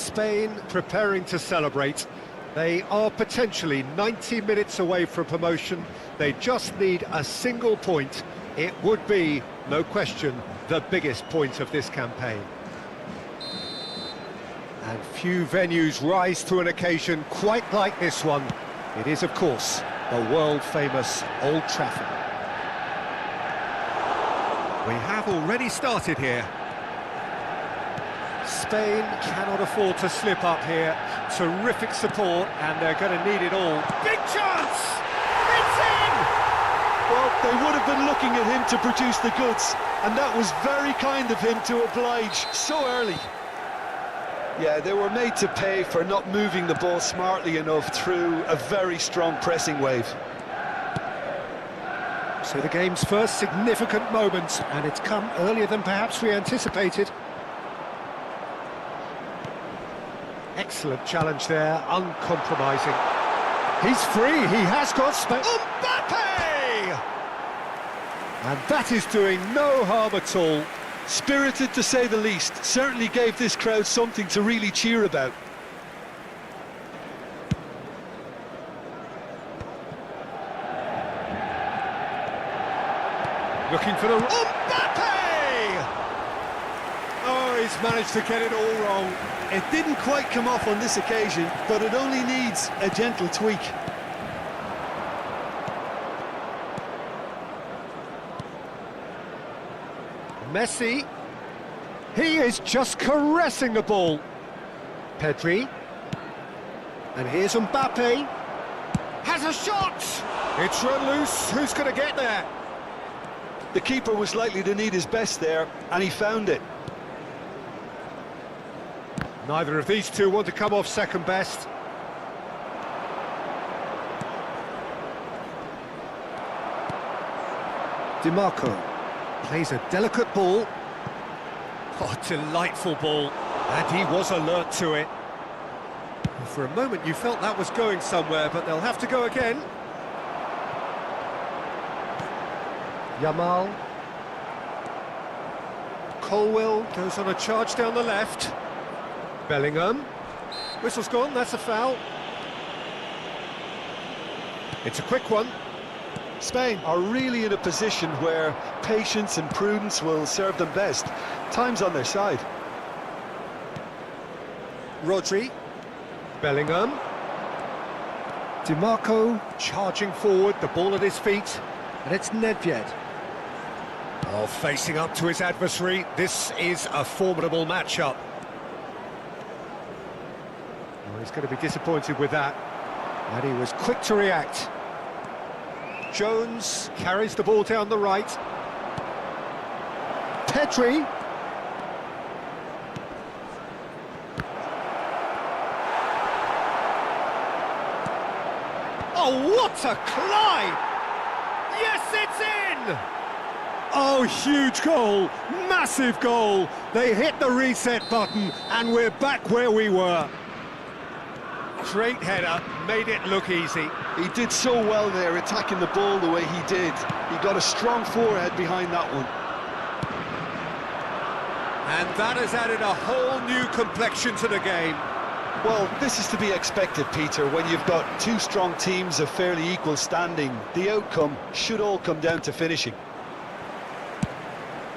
Spain preparing to celebrate. They are potentially 90 minutes away from promotion. They just need a single point. It would be, no question, the biggest point of this campaign. And few venues rise to an occasion quite like this one. It is, of course, the world-famous Old Trafford. We have already started here. Spain cannot afford to slip up here. Terrific support, and they're going to need it all. Big chance! It's in! Well, they would have been looking at him to produce the goods, and that was very kind of him to oblige so early. Yeah, they were made to pay for not moving the ball smartly enough through a very strong pressing wave. So the game's first significant moment, and it's come earlier than perhaps we anticipated. Excellent challenge there, uncompromising. He's free, he has got space. Mbappe! And that is doing no harm at all. Spirited to say the least, certainly gave this crowd something to really cheer about. Looking for the... Mbappe! Oh, he's managed to get it all wrong. It didn't quite come off on this occasion, but it only needs a gentle tweak. Messi. He is just caressing the ball. Pedri. And here's Mbappe. Has a shot! It's run loose. Who's going to get there? The keeper was likely to need his best there, and he found it. Neither of these two want to come off second best. DiMarco plays a delicate ball. Oh, delightful ball. And he was alert to it. For a moment you felt that was going somewhere, but they'll have to go again. Yamal. Colwell goes on a charge down the left. Bellingham. Whistle's gone, that's a foul. It's a quick one. Spain are really in a position where patience and prudence will serve them best. Time's on their side. Rodri. Bellingham. DiMarco charging forward, the ball at his feet. And it's Nedved. Oh, facing up to his adversary. This is a formidable matchup. Well, he's going to be disappointed with that. And he was quick to react. Jones carries the ball down the right. Pedri. Oh, what a climb! Yes, it's in! Oh, huge goal, massive goal. They hit the reset button and we're back where we were. Great header, made it look easy. He did so well there, attacking the ball the way he did. He got a strong forehead behind that one. And that has added a whole new complexion to the game. Well, this is to be expected, Peter, when you've got two strong teams of fairly equal standing. The outcome should all come down to finishing.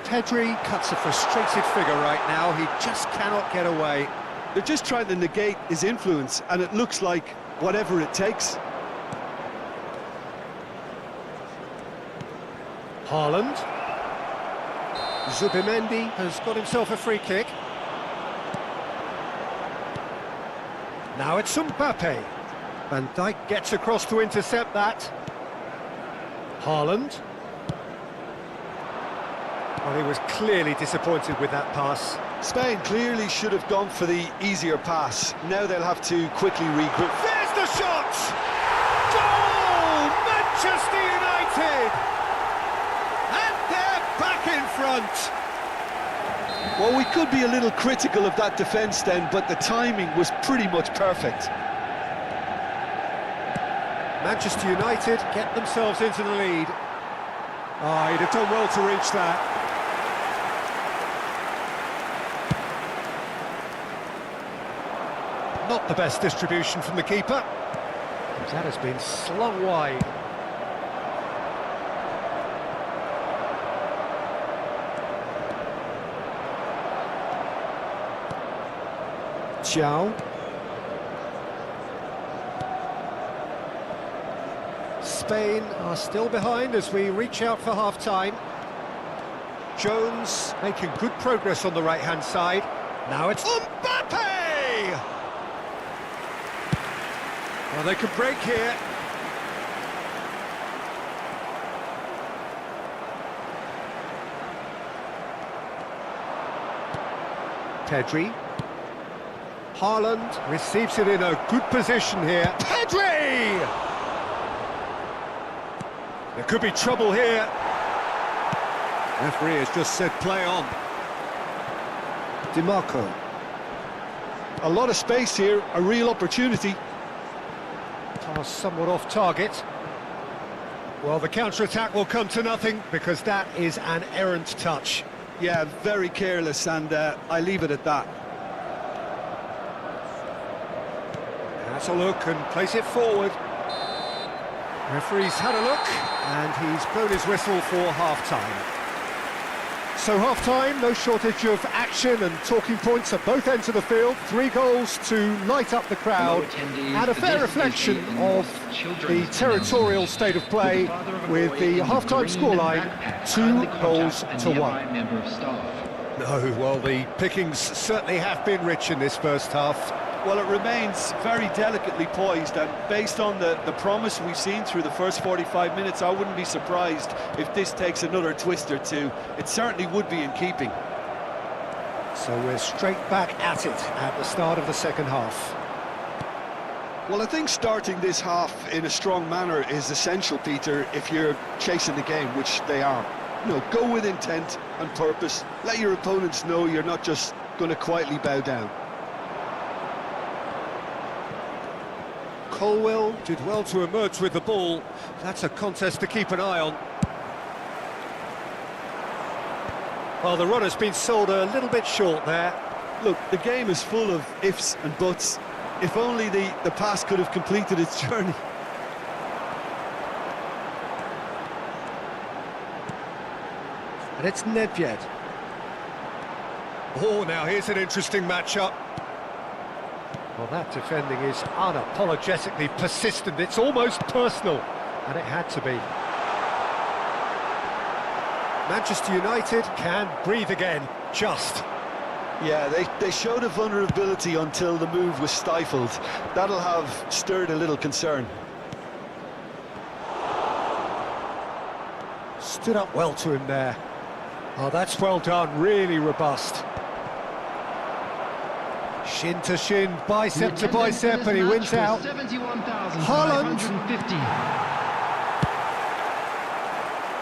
Pedri cuts a frustrated figure right now. He just cannot get away. They're just trying to negate his influence, and it looks like whatever it takes. Haaland. Zubimendi has got himself a free kick. Now it's Mbappe. Van Dijk gets across to intercept that. Haaland. Well, he was clearly disappointed with that pass. Spain clearly should have gone for the easier pass. Now they'll have to quickly regroup. There's the shot! Goal! Manchester United! And they're back in front! Well, we could be a little critical of that defence then, but the timing was pretty much perfect. Manchester United get themselves into the lead. Oh, he'd have done well to reach that. Not the best distribution from the keeper. That has been slung wide. Xiao. Spain are still behind as we reach out for half-time. Jones making good progress on the right-hand side. Now it's Mbappe! Well, they could break here. Pedri. Haaland receives it in a good position here. Pedri! There could be trouble here. Referee has just said play on. DiMarco. A lot of space here, a real opportunity. Pass somewhat off target. Well, the counter-attack will come to nothing because that is an errant touch. Yeah, very careless, and I leave it at that. Has a look and place it forward. Referee's had a look and he's blown his whistle for half-time. So half-time, no shortage of action and talking points at both ends of the field. 3 goals to light up the crowd and a fair reflection of the territorial state of play with the half-time scoreline 2 goals to 1. No, well, the pickings certainly have been rich in this first half. Well, it remains very delicately poised, and based on the promise we've seen through the first 45 minutes, I wouldn't be surprised if this takes another twist or two. It certainly would be in keeping. So we're straight back at it at the start of the second half. Well, I think starting this half in a strong manner is essential, Peter, if you're chasing the game, which they are. You know, go with intent and purpose. Let your opponents know you're not just going to quietly bow down. Colwell did well to emerge with the ball. That's a contest to keep an eye on. Well, the runner's been sold a little bit short there. Look, the game is full of ifs and buts. If only the pass could have completed its journey. And it's Nedved. Oh, now here's an interesting matchup. Well, that defending is unapologetically persistent. It's almost personal, and it had to be. Manchester United can breathe again, just. Yeah, they showed a vulnerability until the move was stifled. That'll have stirred a little concern. Stood up well to him there. Oh, that's well done, really robust. Shin to shin, bicep to bicep, and he wins out. Haaland.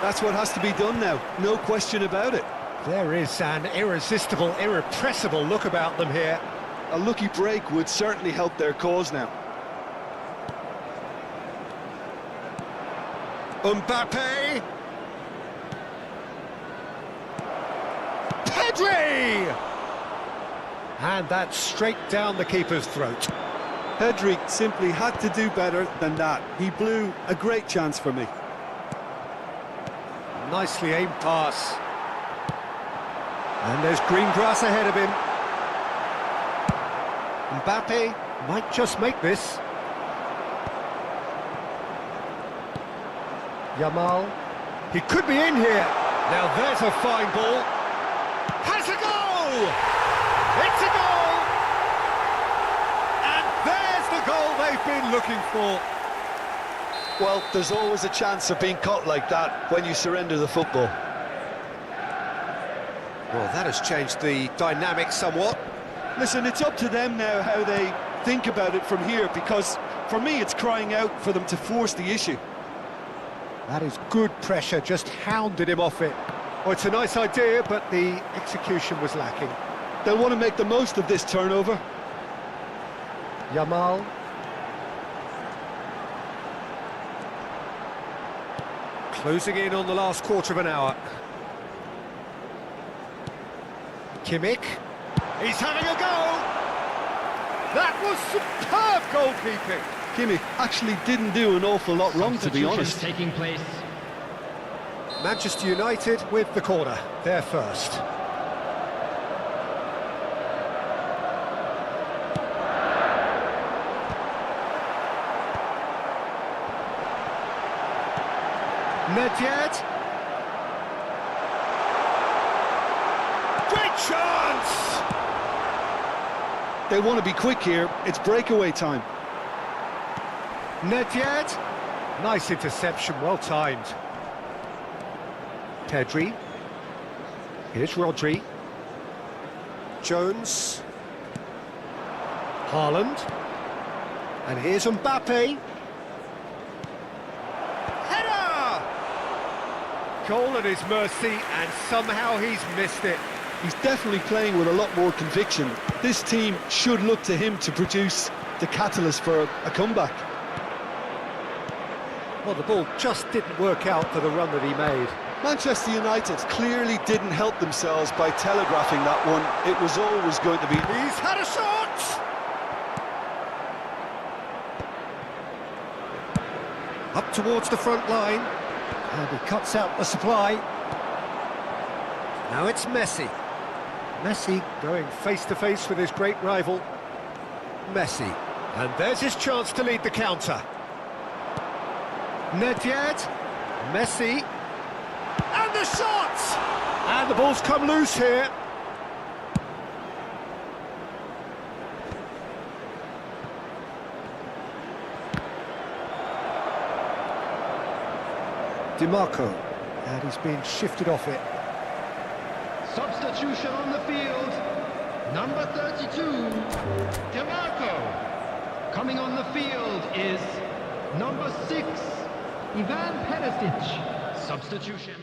That's what has to be done now, no question about it. There is an irresistible, irrepressible look about them here. A lucky break would certainly help their cause now. Mbappe! Pedri! And that's straight down the keeper's throat. Pedri simply had to do better than that. He blew a great chance for me. Nicely aimed pass. And there's green grass ahead of him. Mbappe might just make this. Yamal. He could be in here. Now there's a fine ball. Has a goal! It's a goal! And there's the goal they've been looking for. Well, there's always a chance of being caught like that when you surrender the football. Well, that has changed the dynamic somewhat. Listen, it's up to them now how they think about it from here, because for me it's crying out for them to force the issue. That is good pressure, just hounded him off it. Oh, it's a nice idea, but the execution was lacking. They'll want to make the most of this turnover. Yamal. Closing in on the last quarter of an hour. Kimmich. He's having a go! That was superb goalkeeping. Kimmich actually didn't do an awful lot wrong, to be honest. Taking place. Manchester United with the corner. They're first. Nedved. Great chance! They want to be quick here. It's breakaway time. Nedved. Nice interception, well timed. Pedri. Here's Rodri. Jones. Haaland. And here's Mbappe. Header! Goal at his mercy, and somehow he's missed it. He's definitely playing with a lot more conviction. This team should look to him to produce the catalyst for a comeback. Well, the ball just didn't work out for the run that he made. Manchester United clearly didn't help themselves by telegraphing that one. It was always going to be... He's had a shot! Up towards the front line. And he cuts out the supply. Now it's Messi. Messi going face-to-face with his great rival. Messi. And there's his chance to lead the counter. Nedved. Messi. And the shot! And the ball's come loose here. DiMarco, and he's been shifted off it. Substitution on the field. Number 32, DeMarco. Coming on the field is number 6, Ivan Perisic. Substitution.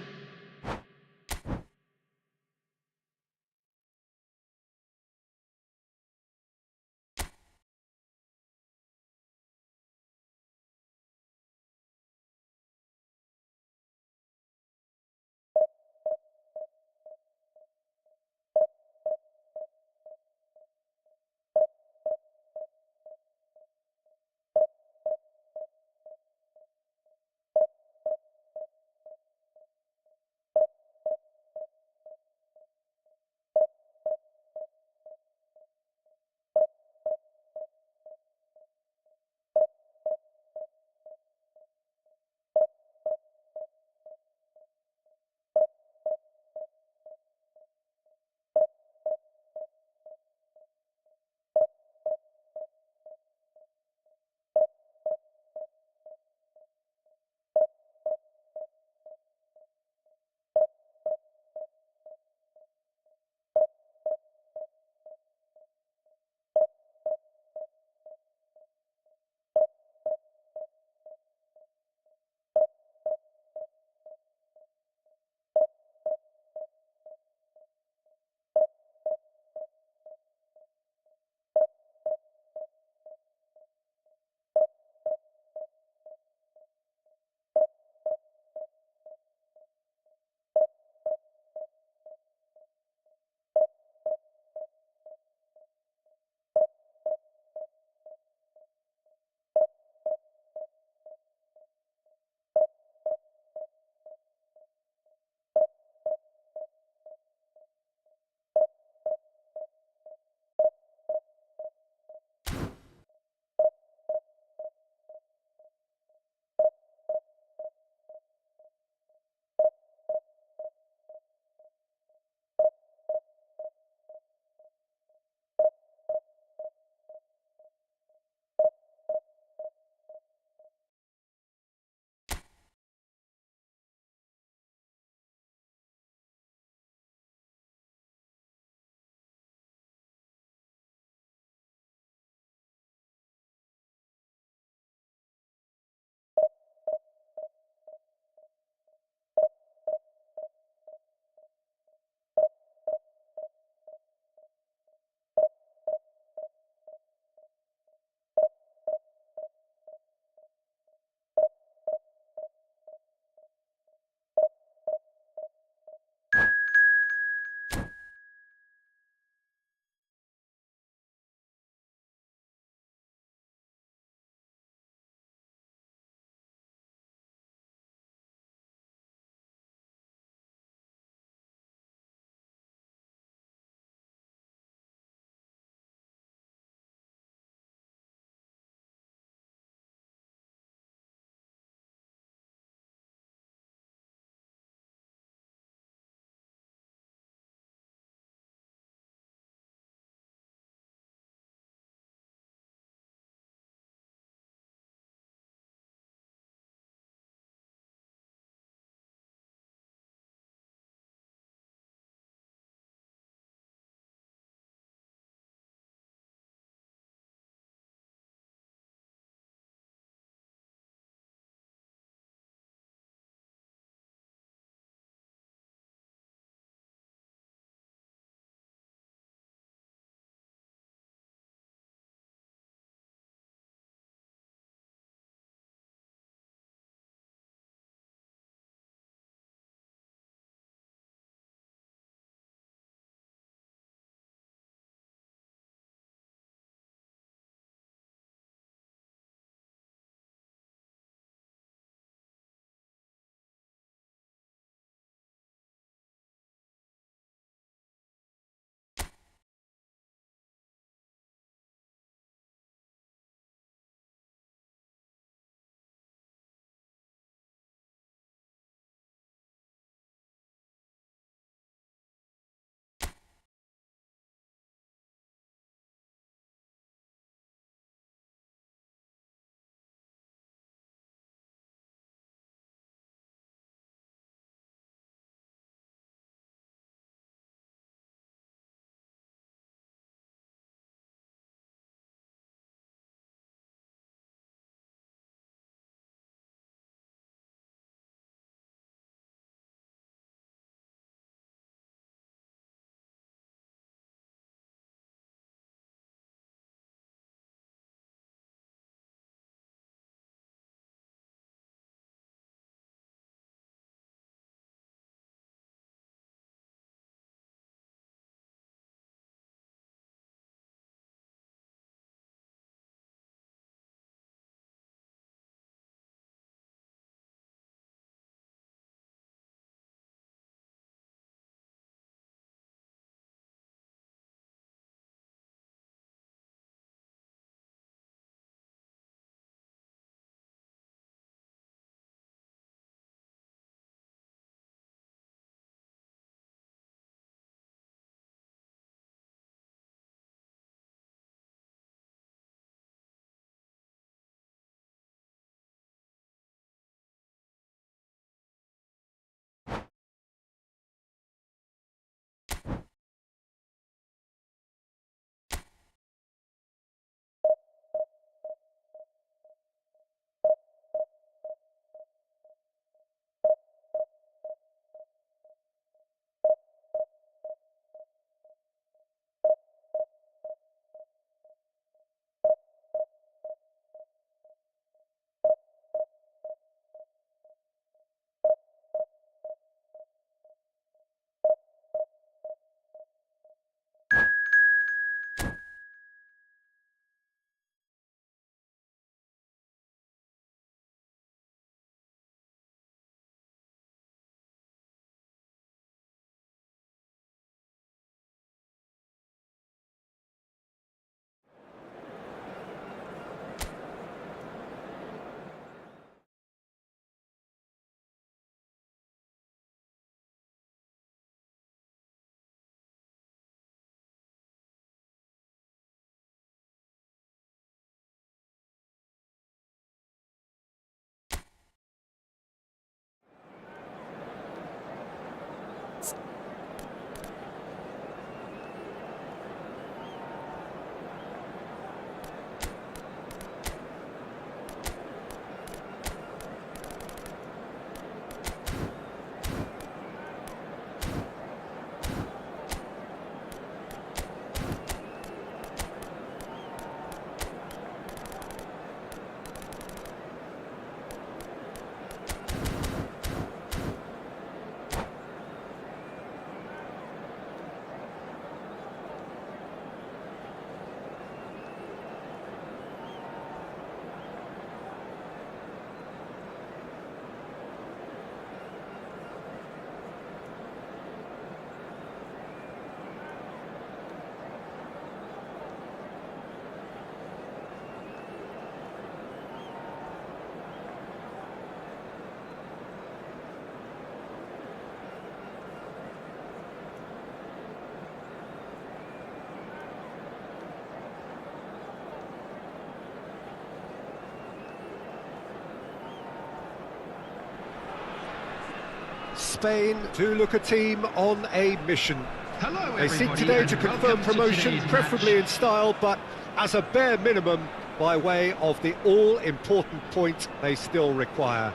Spain do look a team on a mission. Hello, They seek everybody, today and to confirm welcome to promotion, today's preferably match. in style, but as a bare minimum, by way of the all-important point they still require.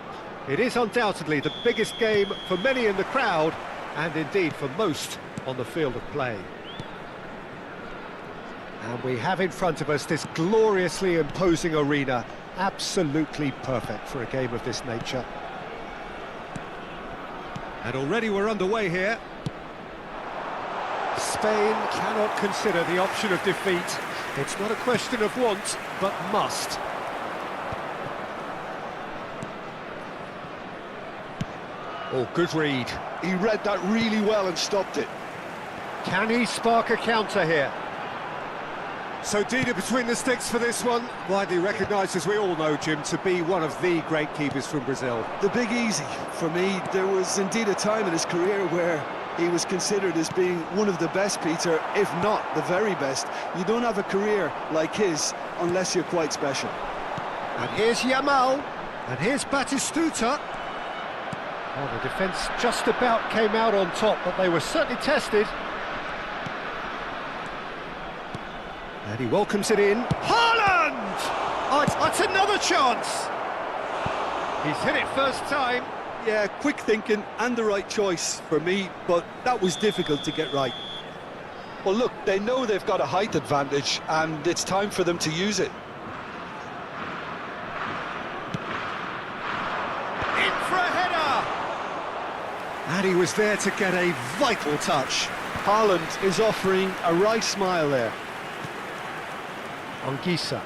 It is undoubtedly the biggest game for many in the crowd, and indeed for most on the field of play. And we have in front of us this gloriously imposing arena, absolutely perfect for a game of this nature. And already we're underway here. Spain cannot consider the option of defeat. It's not a question of want, but must. Oh, good read. He read that really well and stopped it. Can he spark a counter here? So Dida between the sticks for this one, widely recognised, as we all know, Jim, to be one of the great keepers from Brazil. The big easy for me. There was indeed a time in his career where he was considered as being one of the best, Peter, if not the very best. You don't have a career like his unless you're quite special. And here's Yamal, and here's Batistuta. Oh, the defence just about came out on top, but they were certainly tested. And he welcomes it in. Haaland! Oh, it's another chance! He's hit it first time. Yeah, quick thinking and the right choice for me, but that was difficult to get right. Well, look, they know they've got a height advantage, and it's time for them to use it. In for a header! And he was there to get a vital touch. Haaland is offering a right smile there. Anguissa.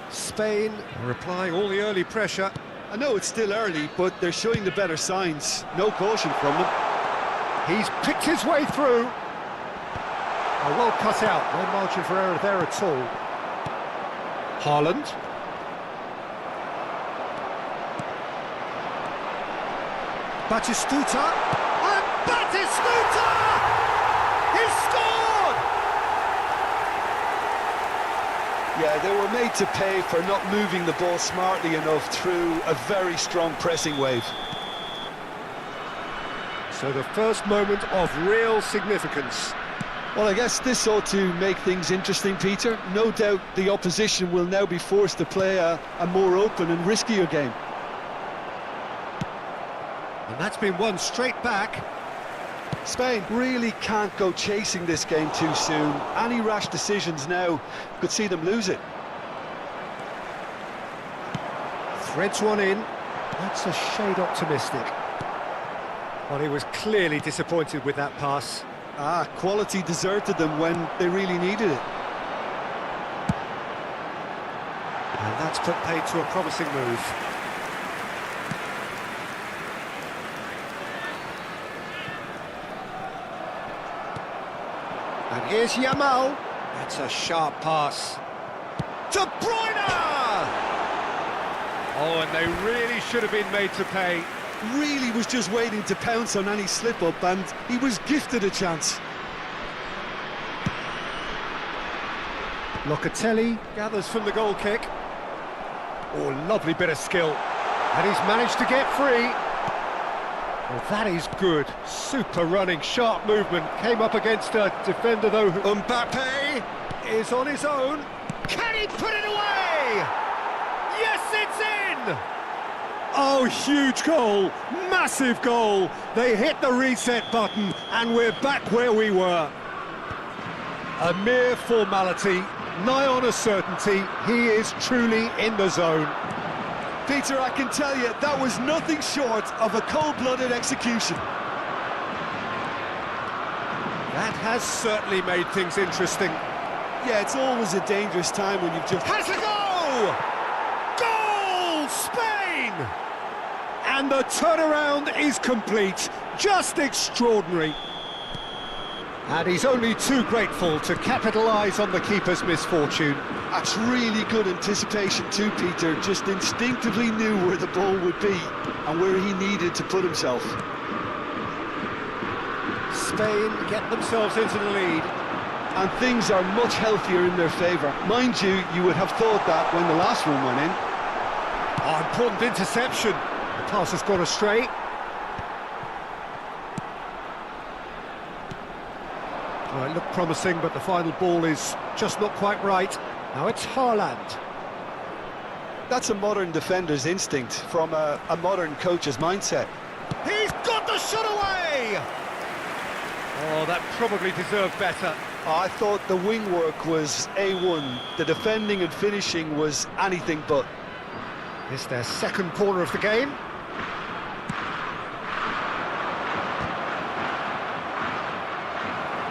Spain are applying all the early pressure. I know it's still early, but they're showing the better signs. No caution from them. He's picked his way through. Oh, well cut out, no margin for error there at all. Haaland. Batistuta. And Batistuta! He scored! Yeah, they were made to pay for not moving the ball smartly enough through a very strong pressing wave. So the first moment of real significance. Well, I guess this ought to make things interesting, Peter. No doubt the opposition will now be forced to play a more open and riskier game. And that's been won straight back. Spain really can't go chasing this game too soon. Any rash decisions now could see them lose it. Threads one in. That's a shade optimistic. Well, he was clearly disappointed with that pass. Quality deserted them when they really needed it. And that's put paid to a promising move. And here's Yamal. That's a sharp pass. De Bruyne! Oh, and they really should have been made to pay. Really was just waiting to pounce on any slip-up, and he was gifted a chance. Locatelli gathers from the goal kick. Oh, lovely bit of skill. And he's managed to get free. Well, that is good. Super running, sharp movement. Came up against a defender, though. Mbappe is on his own. Can he put it away? Yes, it's in! Oh, huge goal. Massive goal. They hit the reset button, and we're back where we were. A mere formality, nigh on a certainty. He is truly in the zone. Peter, I can tell you, that was nothing short of a cold-blooded execution. That has certainly made things interesting. Yeah, it's always a dangerous time when you've just... Has a goal! Goal! Spain! And the turnaround is complete. Just extraordinary. And he's only too grateful to capitalise on the keeper's misfortune. That's really good anticipation too, Peter. Just instinctively knew where the ball would be and where he needed to put himself. Spain get themselves into the lead. And things are much healthier in their favour. Mind you, you would have thought that when the last one went in. Oh, important interception. The pass has gone astray. Well, it looked promising, but the final ball is just not quite right. Now it's Haaland. That's a modern defender's instinct from a modern coach's mindset. He's got the shot away! Oh, that probably deserved better. I thought the wing work was A1. The defending and finishing was anything but. It's their second corner of the game.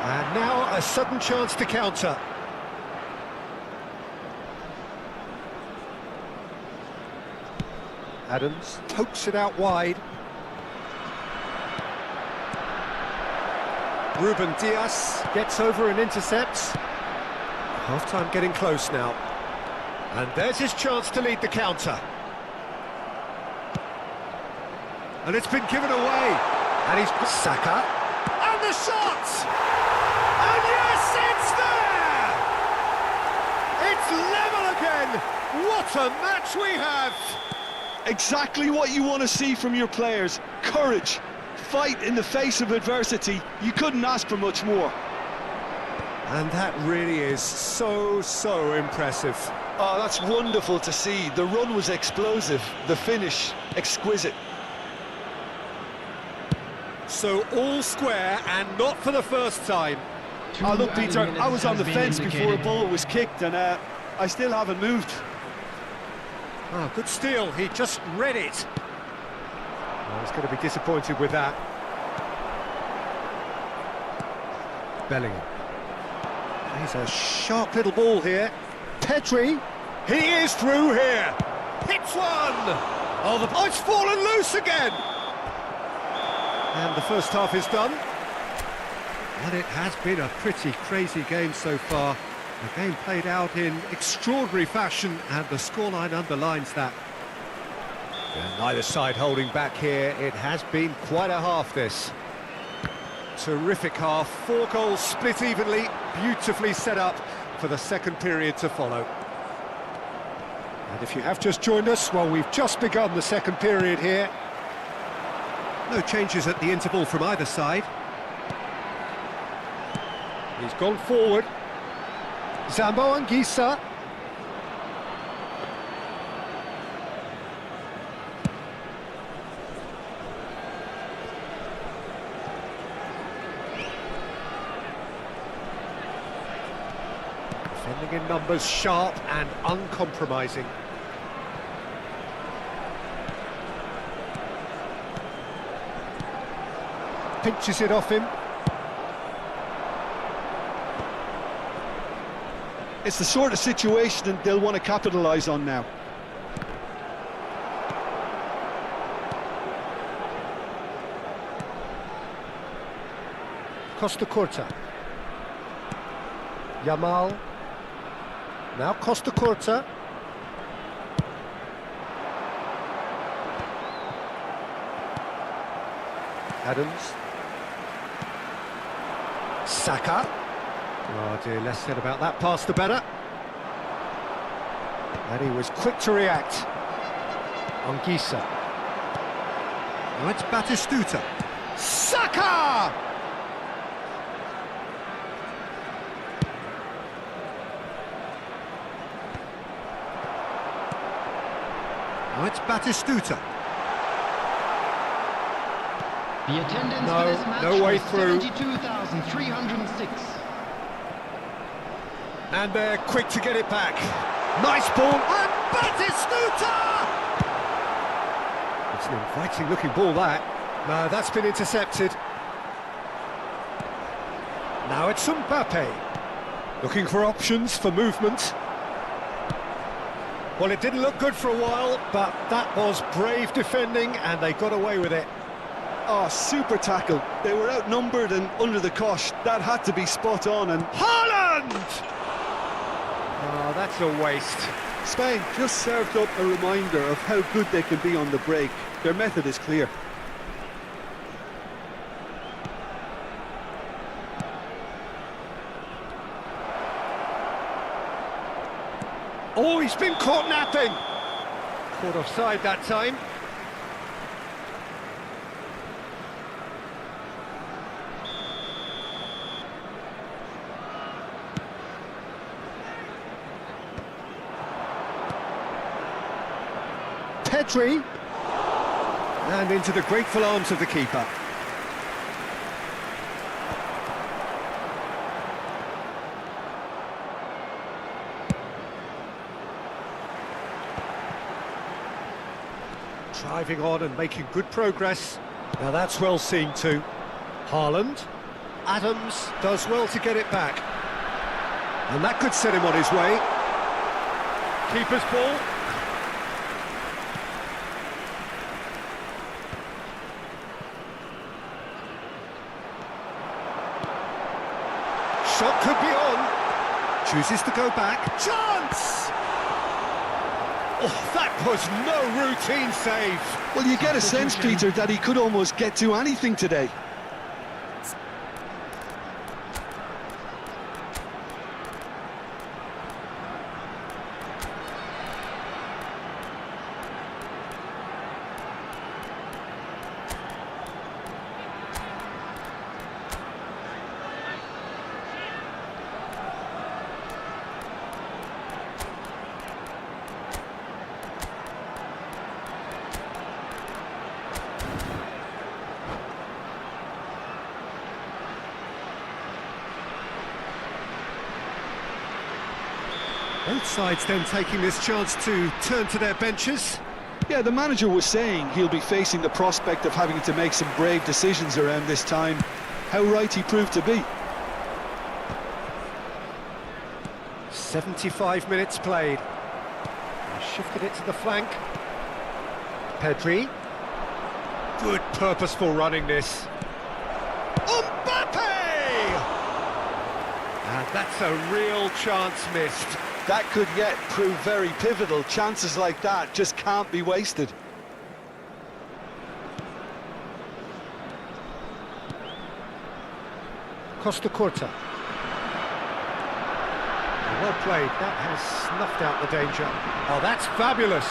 And now a sudden chance to counter. Adams pokes it out wide. Ruben Dias gets over and intercepts. Half-time getting close now. And there's his chance to lead the counter. And it's been given away. And he's put Saka. And the shot! And yes, it's there! It's level again! What a match we have! Exactly what you want to see from your players. Courage. Fight in the face of adversity. You couldn't ask for much more. And that really is so impressive. Oh, that's wonderful to see. The run was explosive, the finish exquisite. So all square, and not for the first time. Oh, look, Peter, I was on the fence before a ball was kicked, and I still haven't moved. Oh, good steal, he just read it. Oh, he's going to be disappointed with that. Bellingham. He's a sharp little ball here. Pedri, he is through here. Hits one! Oh, it's fallen loose again! And the first half is done. And it has been a pretty crazy game so far. The game played out in extraordinary fashion, and the scoreline underlines that. And neither side holding back here. It has been quite a half, this. Terrific half. 4 goals split evenly, beautifully set up for the second period to follow. And if you have just joined us, well, we've just begun the second period here. No changes at the interval from either side. He's gone forward. Zambo Anguissa. Defending in numbers, sharp and uncompromising. Pinches it off him. It's the sort of situation that they'll want to capitalise on now. Costa Curta. Yamal. Now Costa Curta. Adams. Saka. Oh dear, less said about that pass the better. And he was quick to react. Anguissa. Now it's Batistuta. Saka! Now it's Batistuta. The attendance for this match no way was through. 72,306. And they're quick to get it back. Nice ball, and Batistuta! It's an inviting looking ball, that. No, that's been intercepted. Now it's Mbappe. Looking for options for movement. Well, it didn't look good for a while, but that was brave defending, and they got away with it. Oh, super tackle. They were outnumbered and under the cosh. That had to be spot on, and Haaland! Oh, that's a waste. Spain just served up a reminder of how good they can be on the break. Their method is clear. Oh, he's been caught napping. Caught offside that time. Pedri. And into the grateful arms of the keeper. Driving on and making good progress. Now that's well seen too. Haaland. Adams does well to get it back. And that could set him on his way. Keeper's ball. Shot could be on. Chooses to go back. Chance! Oh, that was no routine save. Well, you get a sense, Peter, that he could almost get to anything today. Both sides then taking this chance to turn to their benches. Yeah, the manager was saying he'll be facing the prospect of having to make some brave decisions around this time. How right he proved to be. 75 minutes played. Shifted it to the flank. Pedri. Good purposeful running this. Mbappe! And that's a real chance missed. That could yet prove very pivotal. Chances like that just can't be wasted. Costa Curta. Well played. That has snuffed out the danger. Oh, that's fabulous.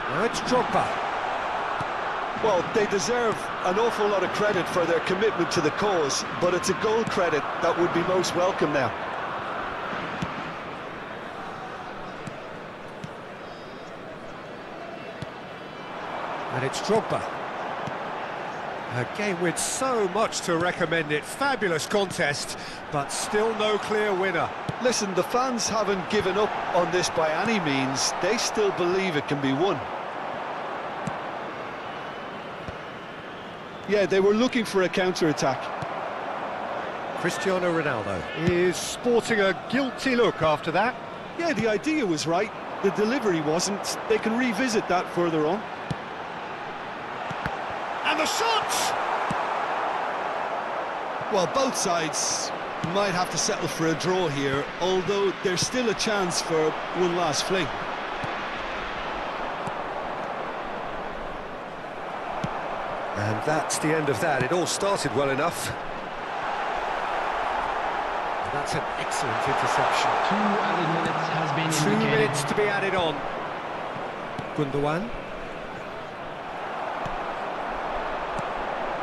Now it's Drogba. Well, they deserve an awful lot of credit for their commitment to the cause, but it's a goal credit that would be most welcome now. And it's Drogba. A game with so much to recommend it. Fabulous contest, but still no clear winner. Listen, the fans haven't given up on this by any means. They still believe it can be won. Yeah, they were looking for a counter-attack. Cristiano Ronaldo is sporting a guilty look after that. Yeah, the idea was right. The delivery wasn't. They can revisit that further on. And the shot! Well, both sides might have to settle for a draw here, although there's still a chance for one last fling. And that's the end of that. It all started well enough. That's an excellent interception. 2 added minutes has been 2 indicated. minutes to be added on. Gundogan.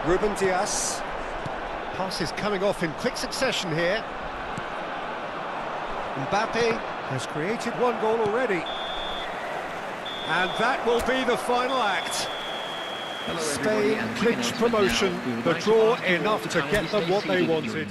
Ruben Dias. Passes coming off in quick succession here. Mbappe has created one goal already. And that will be the final act. Spain clinched promotion, the draw enough to get them what they wanted.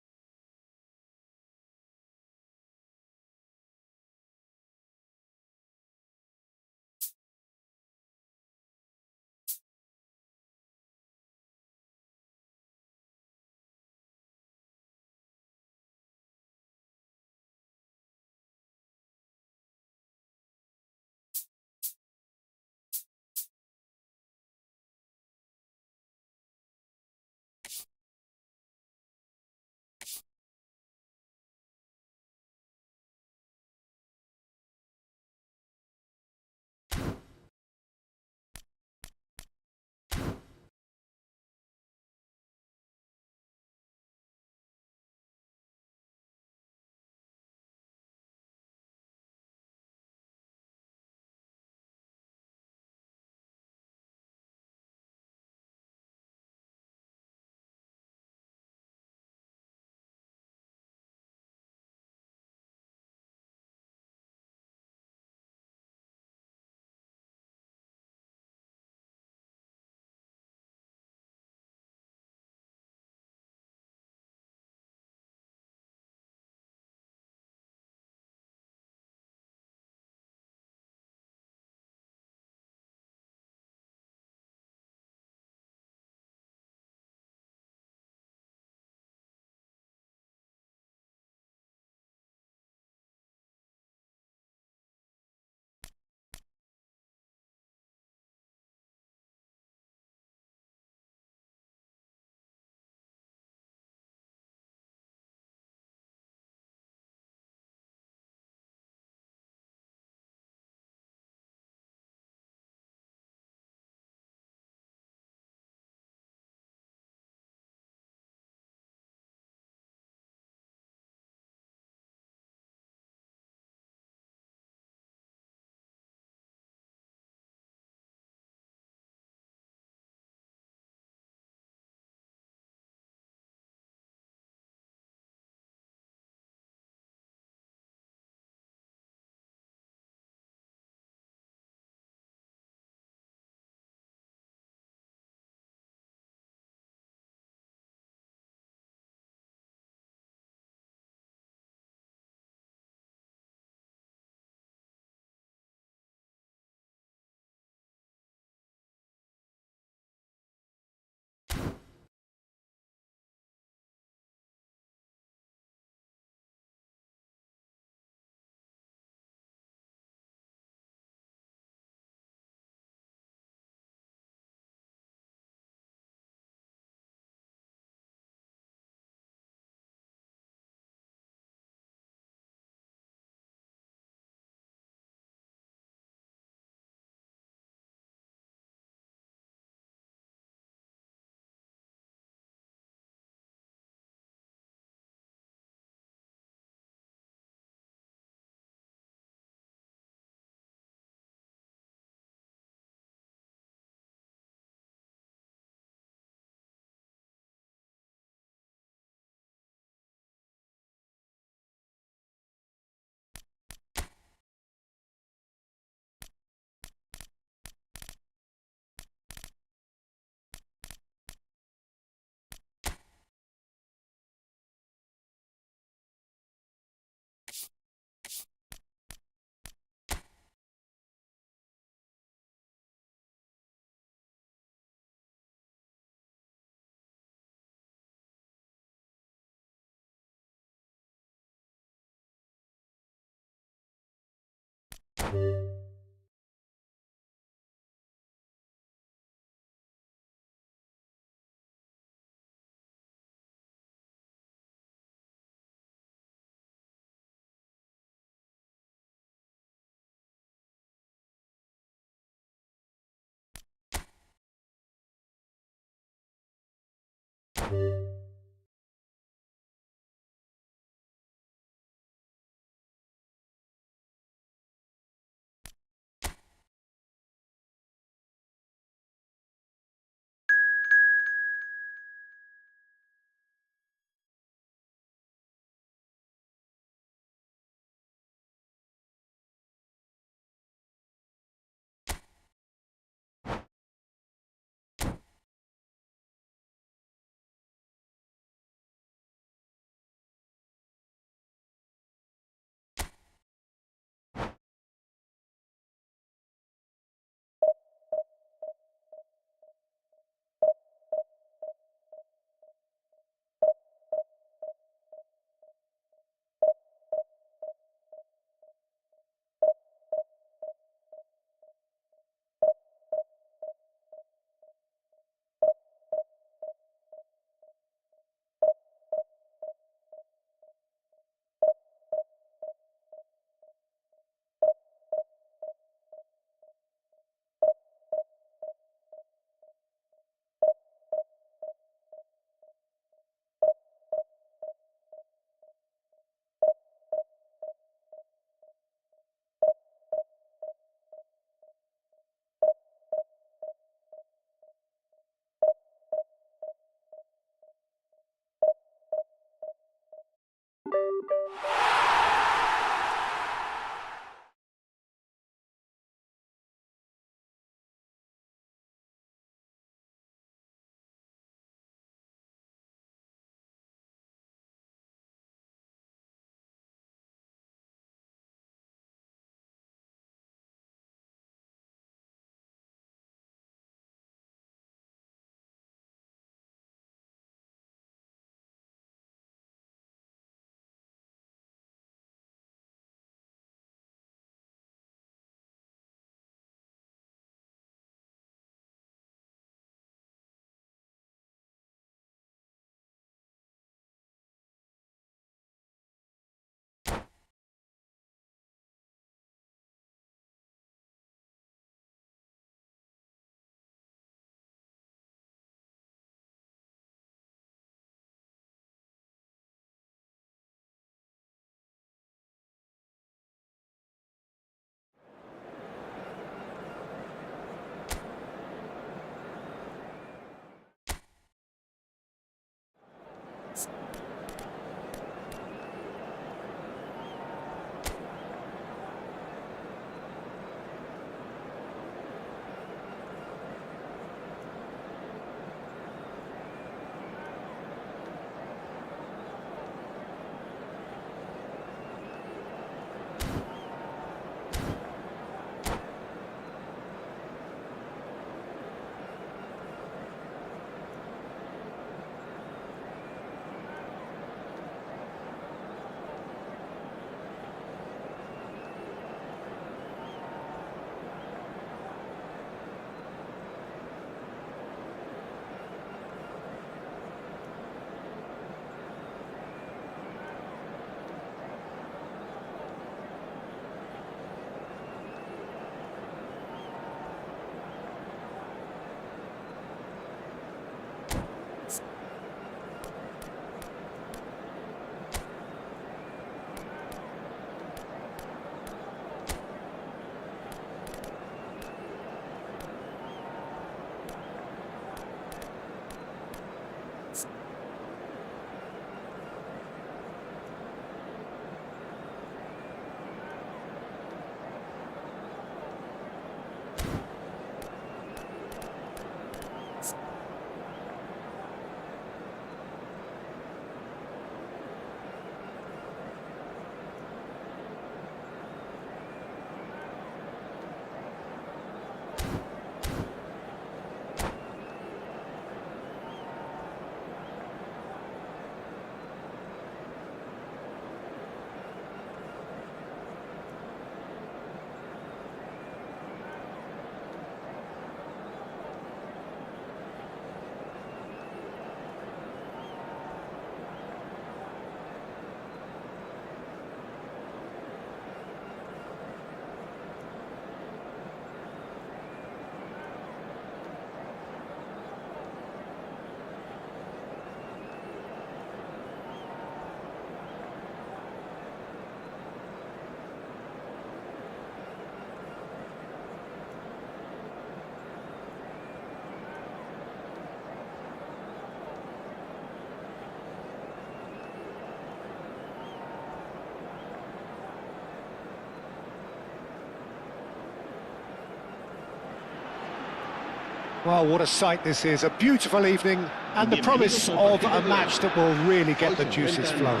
Well, what a sight this is, a beautiful evening, and the promise of a match that will really get the juices flowing.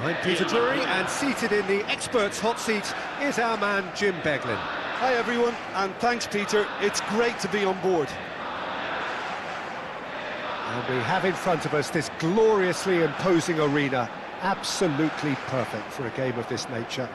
I'm Peter Drury, and seated in the experts' hot seat is our man Jim Beglin. Hi everyone, and thanks Peter, it's great to be on board. And we have in front of us this gloriously imposing arena, absolutely perfect for a game of this nature.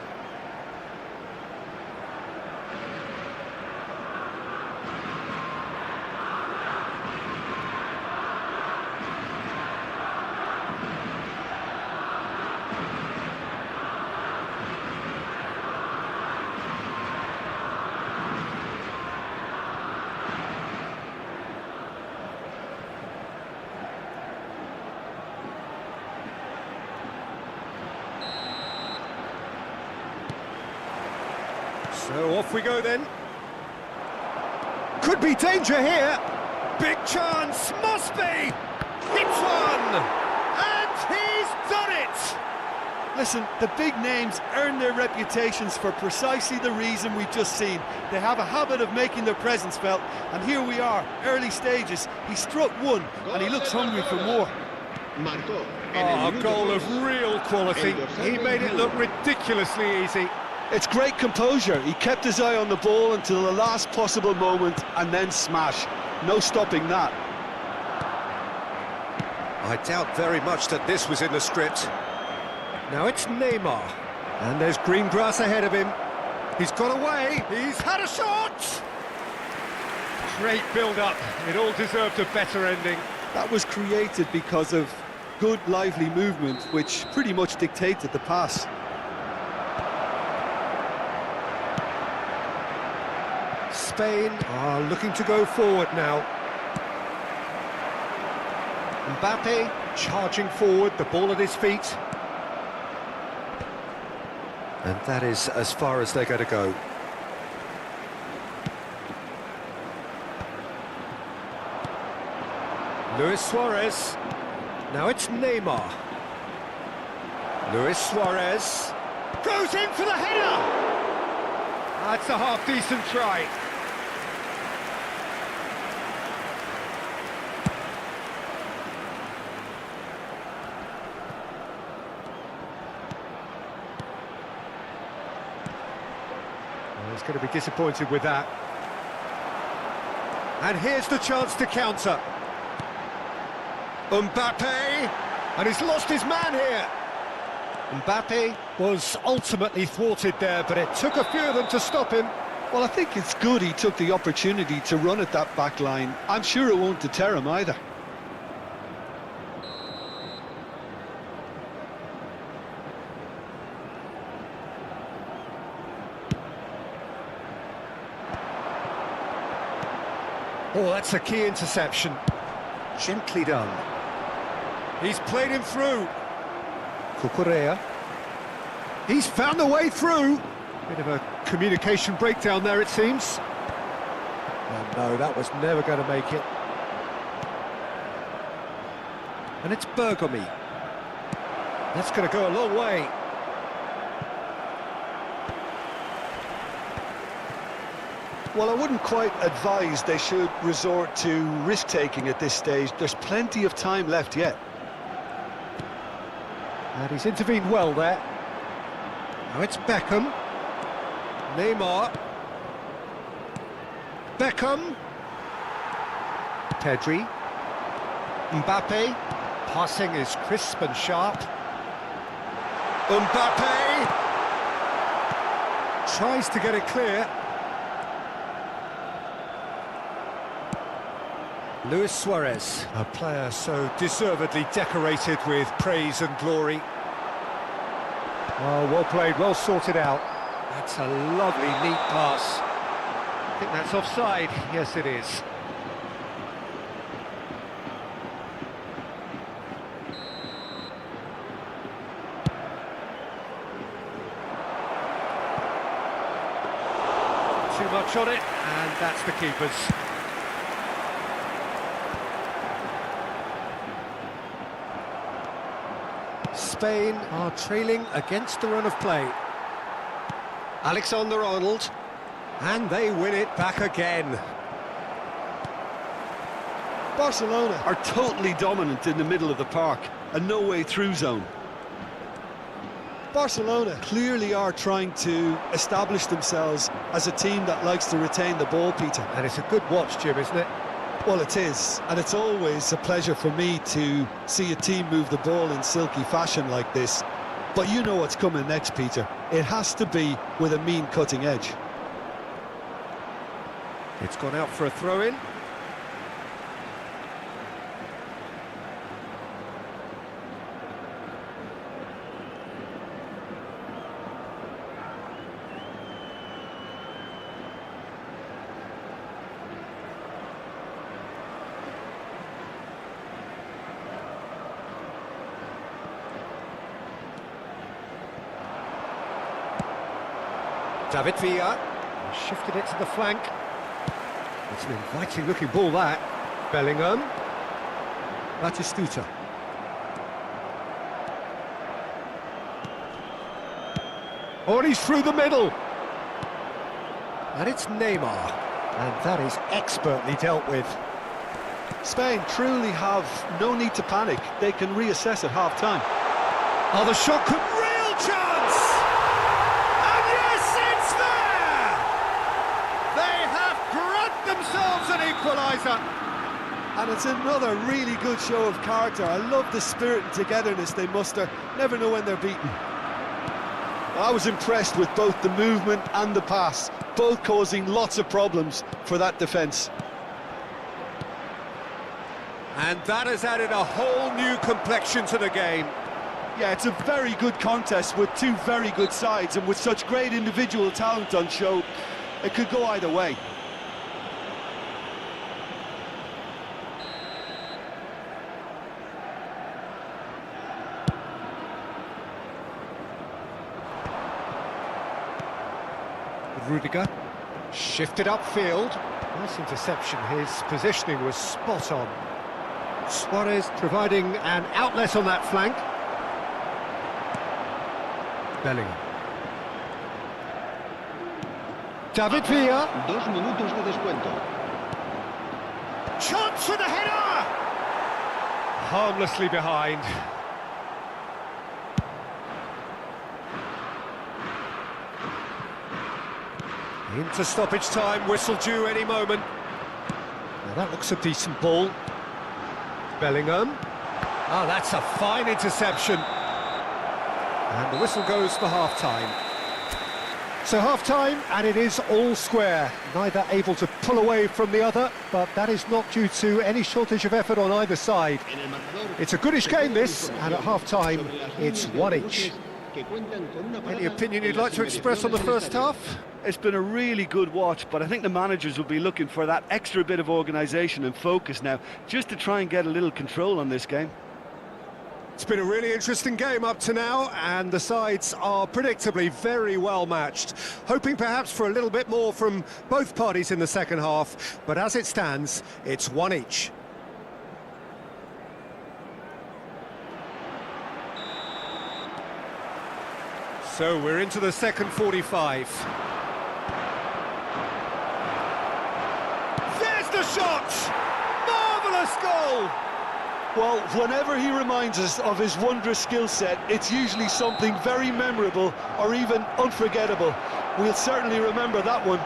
So off we go then. Could be danger here. Big chance, must be. Hits one, and he's done it. Listen, the big names earn their reputations for precisely the reason we've just seen. They have a habit of making their presence felt, and here we are, early stages. He struck one, and he looks hungry for more. Oh, a goal of real quality. He made it look ridiculously easy. It's great composure. He kept his eye on the ball until the last possible moment and then smash. No stopping that. I doubt very much that this was in the script. Now it's Neymar. And there's green grass ahead of him. He's got away. He's had a shot! Great build-up. It all deserved a better ending. That was created because of good, lively movement, which pretty much dictated the pass. Spain are looking to go forward now. Mbappe charging forward, the ball at his feet. And that is as far as they're going to go. Luis Suarez. Now it's Neymar. Luis Suarez goes in for the header! That's a half-decent try. He's going to be disappointed with that. And here's the chance to counter. Mbappe, and he's lost his man here. Mbappe was ultimately thwarted there, but it took a few of them to stop him. Well, I think it's good he took the opportunity to run at that back line. I'm sure it won't deter him either. Oh, that's a key interception. Gently done. He's played him through. Cucurella. He's found the way through. Bit of a communication breakdown there, it seems. Oh, no, that was never going to make it. And it's Bergomi. That's going to go a long way. Well, I wouldn't quite advise they should resort to risk-taking at this stage. There's plenty of time left yet. And he's intervened well there. Now it's Beckham. Neymar. Beckham. Pedri. Mbappe. Passing is crisp and sharp. Mbappe. Tries to get it clear. Luis Suarez, a player so deservedly decorated with praise and glory. Oh, well played, well sorted out. That's a lovely, neat pass. I think that's offside. Yes, it is. Too much on it, and that's the keeper's. Spain are trailing against the run of play. Alexander-Arnold, and they win it back again. Barcelona are totally dominant in the middle of the park, a no-way through zone. Barcelona clearly are trying to establish themselves as a team that likes to retain the ball, Peter. And it's a good watch, Jim, isn't it? Well, it is, and it's always a pleasure for me to see a team move the ball in silky fashion like this. But you know what's coming next, Peter. It has to be with a mean cutting edge. It's gone out for a throw-in. David Villa shifted it to the flank. It's an inviting looking ball, that. Bellingham. Batistuta. Oh, and he's through the middle. And it's Neymar. And that is expertly dealt with. Spain truly have no need to panic. They can reassess at half-time. Oh, the shot could... Real chance! And yes, it's there! They have grabbed themselves an equaliser. And it's another really good show of character. I love the spirit and togetherness they muster. Never know when they're beaten. I was impressed with both the movement and the pass, both causing lots of problems for that defence. And that has added a whole new complexion to the game. Yeah, it's a very good contest with two very good sides, and with such great individual talent on show, it could go either way. Rudiger shifted upfield. Nice interception. His positioning was spot on. Suarez providing an outlet on that flank. Bellingham. David Villa. 2 minutos de descuento. Chance for the header! Harmlessly behind. Into stoppage time, whistle due any moment. Now that looks a decent ball. Bellingham. Oh, that's a fine interception. And the whistle goes for half-time. So half-time, and it is all square. Neither able to pull away from the other, but that is not due to any shortage of effort on either side. It's a goodish game, this, and at half-time, it's one each. Any opinion you'd like to express on the first half? It's been a really good watch, but I think the managers will be looking for that extra bit of organisation and focus now, just to try and get a little control on this game. It's been a really interesting game up to now, and the sides are predictably very well matched. Hoping perhaps for a little bit more from both parties in the second half, but as it stands, it's one each. So we're into the second 45. There's the shot! Marvellous goal! Well, whenever he reminds us of his wondrous skill set, it's usually something very memorable or even unforgettable. We'll certainly remember that one.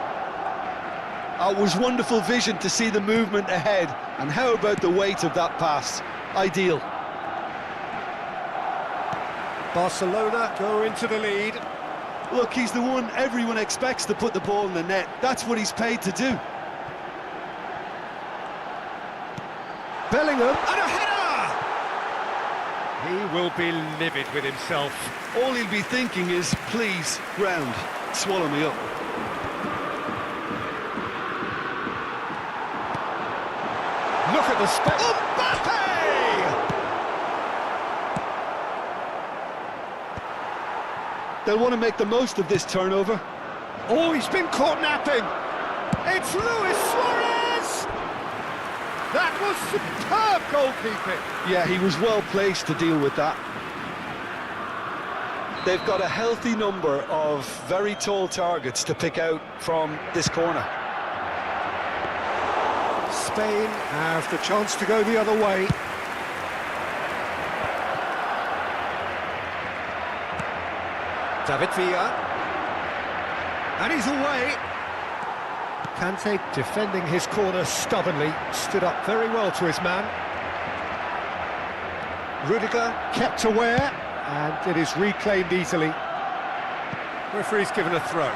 It was wonderful vision to see the movement ahead, and how about the weight of that pass? Ideal. Barcelona go into the lead. Look, he's the one everyone expects to put the ball in the net. That's what he's paid to do. Bellingham, and a header! He will be livid with himself. All he'll be thinking is, please, ground, swallow me up. Look at the Mbappe! They'll want to make the most of this turnover. Oh, he's been caught napping. It's Luis Suarez! That was superb goalkeeping. Yeah, he was well placed to deal with that. They've got a healthy number of very tall targets to pick out from this corner. Spain have the chance to go the other way. David Villa. And he's away. Kante defending his corner stubbornly, stood up very well to his man. Rudiger kept aware, and it is reclaimed easily. Referee's given a throw.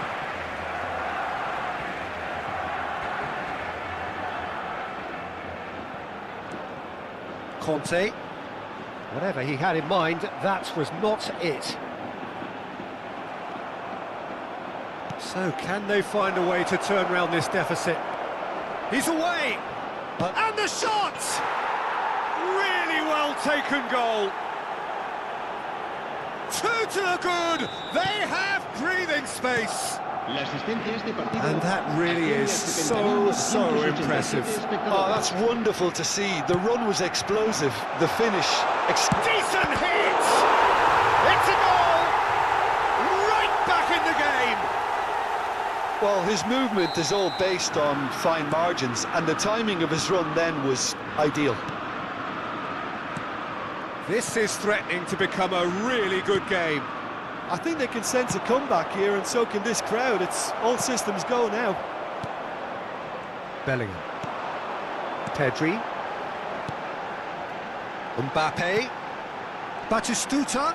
Conte, whatever he had in mind, that was not it. So can they find a way to turn around this deficit? He's away! And the shot! Really well taken goal. 2 to the good. They have breathing space. And that really is so impressive. Oh, that's wonderful to see. The run was explosive. The finish... Decent hit! It's a goal! Right back in the game! Well, his movement is all based on fine margins, and the timing of his run then was ideal. This is threatening to become a really good game. I think they can sense a comeback here, and so can this crowd. It's all systems go now. Bellingham. Pedri. Mbappe. Batistuta.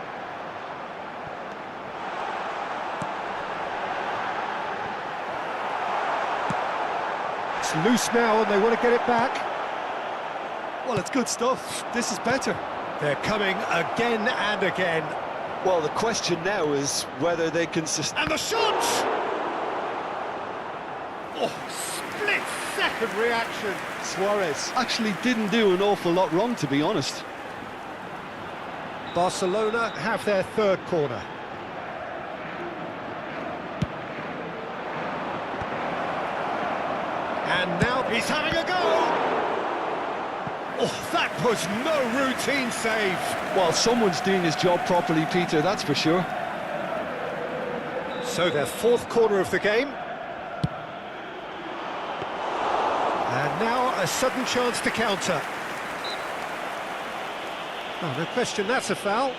It's loose now and they want to get it back. Well, it's good stuff. This is better. They're coming again and again. Well, the question now is whether they can sustain... And the shot! Oh, split-second reaction. Suarez actually didn't do an awful lot wrong, to be honest. Barcelona have their third corner. And now he's having a go! Oh, that was no routine save. Well, someone's doing his job properly, Peter, that's for sure. So their fourth corner of the game. And now a sudden chance to counter. Oh, no question, that's a foul.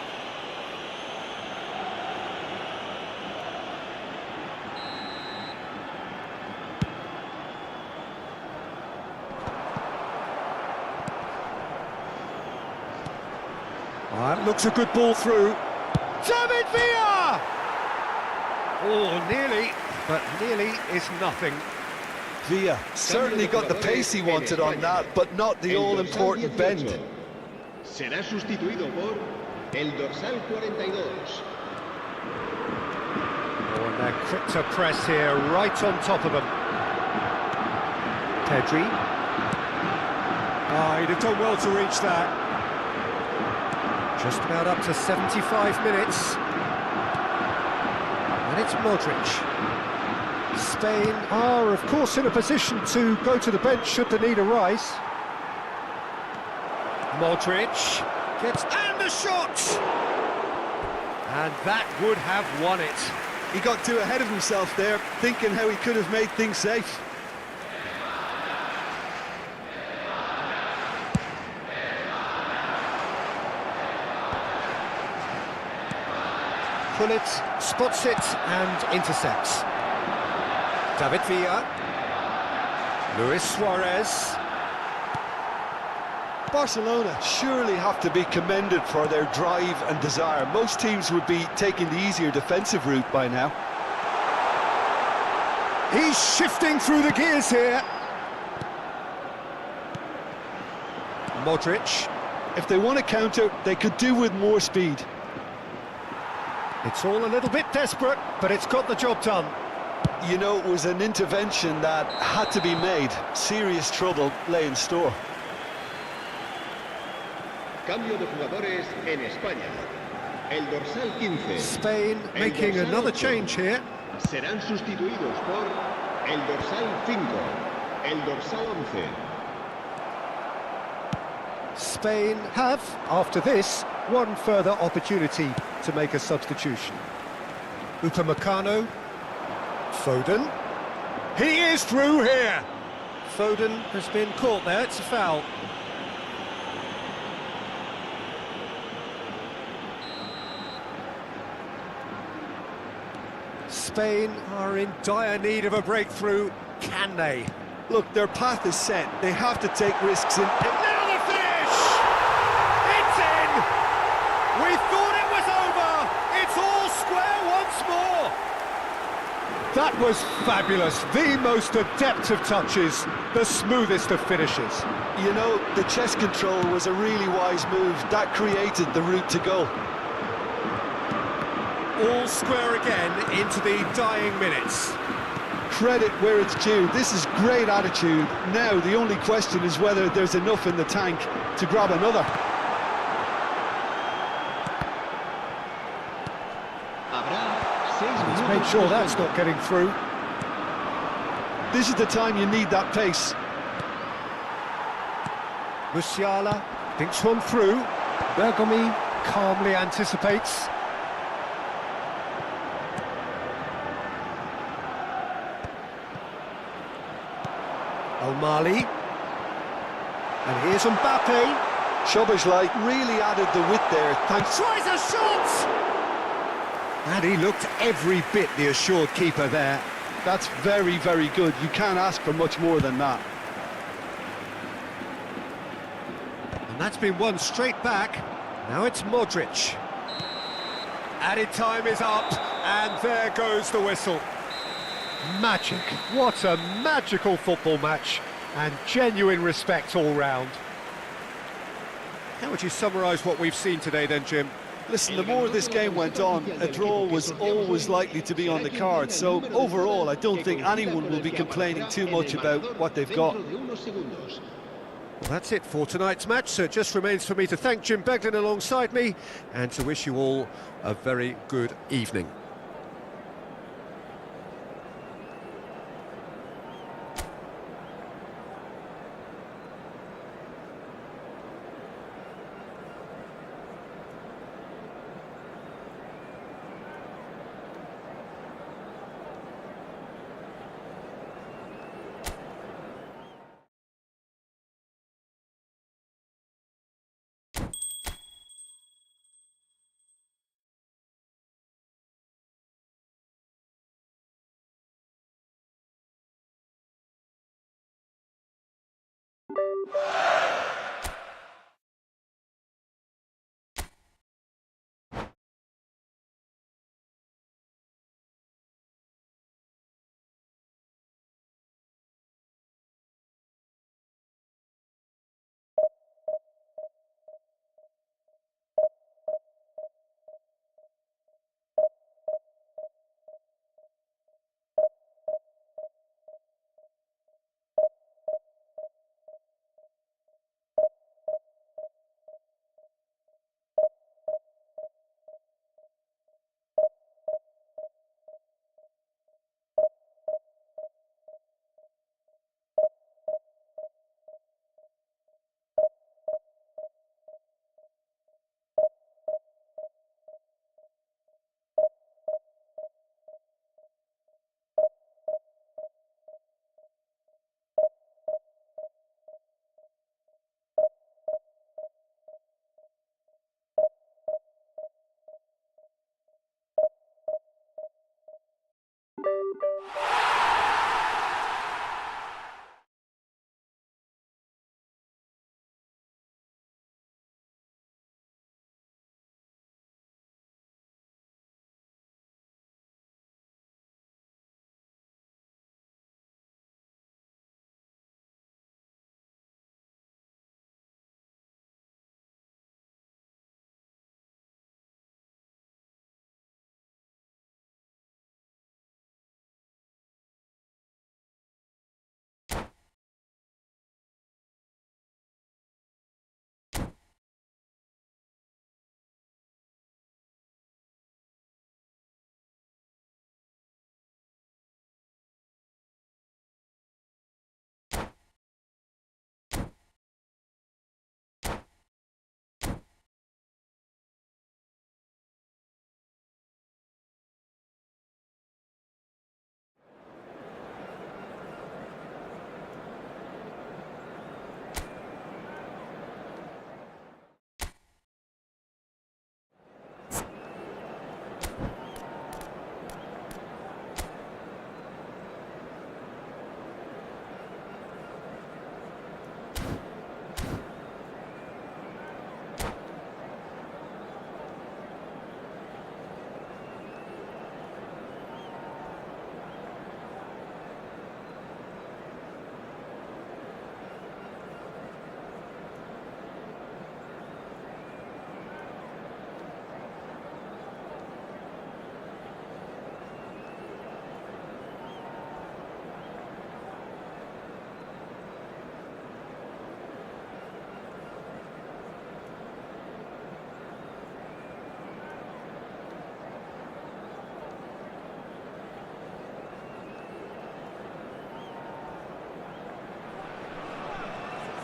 That looks a good ball through. David Villa! Oh, nearly, but nearly is nothing. Villa certainly got the pace he wanted on that, but not the all-important bend. Será sustituido por el dorsal 42. Oh, and they're quick to press here, right on top of them. Pedri. Oh, he'd have done well to reach that. Just about up to 75 minutes. And it's Modric. Spain are, of course, in a position to go to the bench should the need arise. Modric gets... And the shot! And that would have won it. He got too ahead of himself there, thinking how he could have made things safe. Pullet spots it and intercepts. David Villa. Luis Suarez. Barcelona surely have to be commended for their drive and desire. Most teams would be taking the easier defensive route by now. He's shifting through the gears here. Modric. If they want to counter, they could do with more speed. It's all a little bit desperate, but it's got the job done. You know, it was an intervention that had to be made. Serious trouble lay in store. Cambio de jugadores en España. El dorsal 15. Spain making another change here. Serán sustituidos por el dorsal 5, el dorsal 11. Spain have, after this, one further opportunity to make a substitution. Upamecano. Foden. He is through here. Foden has been caught there, it's a foul. Spain are in dire need of a breakthrough, can they? Look, their path is set. They have to take risks in... Now the finish! It's in! We thought it was over! It's all square once more! That was fabulous. The most adept of touches, the smoothest of finishes. You know, the chest control was a really wise move. That created the route to goal. All square again into the dying minutes. Credit where it's due. This is great attitude. Now, the only question is whether there's enough in the tank to grab another. He's made sure that's not getting through. This is the time you need that pace. Musiala thinks one through. Bergomi calmly anticipates. O'Malley. And here's Mbappe. Szoboszlai really added the width there. Thanks. Tries a shot! And he looked every bit the assured keeper there. That's very, very good. You can't ask for much more than that. And that's been won straight back. Now it's Modric. Added time is up, and there goes the whistle. Magic. What a magical football match, and genuine respect all round. How would you summarise what we've seen today then, Jim? Listen, the more this game went on, a draw was always likely to be on the card. So overall, I don't think anyone will be complaining too much about what they've got. Well, that's it for tonight's match, so it just remains for me to thank Jim Beglin alongside me and to wish you all a very good evening.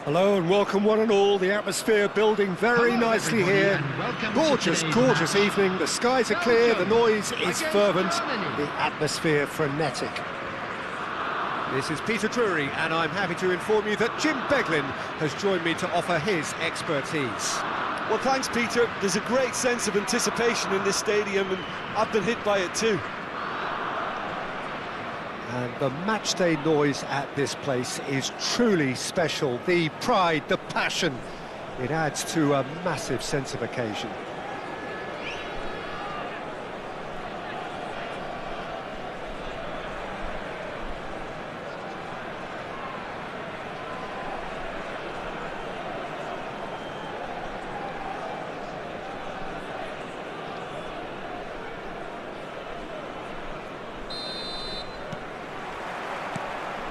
Hello and welcome one and all. The atmosphere building very Hello, nicely everybody, here. and welcome to Gorgeous, today's gorgeous match. evening. The skies are clear, the Belgium noise is against fervent, Germany. the atmosphere frenetic. This is Peter Drury and I'm happy to inform you that Jim Beglin has joined me to offer his expertise. Well, thanks, Peter. There's a great sense of anticipation in this stadium, and I've been hit by it too. And the matchday noise at this place is truly special. The pride, the passion, it adds to a massive sense of occasion.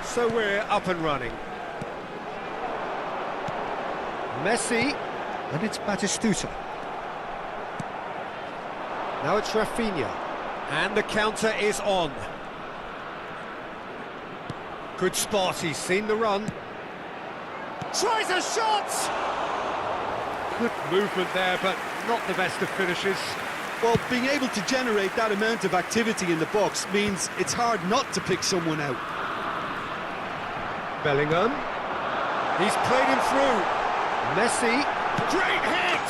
So we're up and running. Messi, and it's Batistuta. Now it's Rafinha, and the counter is on. Good spot, he's seen the run. Tries a shot! Good movement there, but not the best of finishes. Well, being able to generate that amount of activity in the box means it's hard not to pick someone out. Bellingham, he's played him through. Messi, great hit!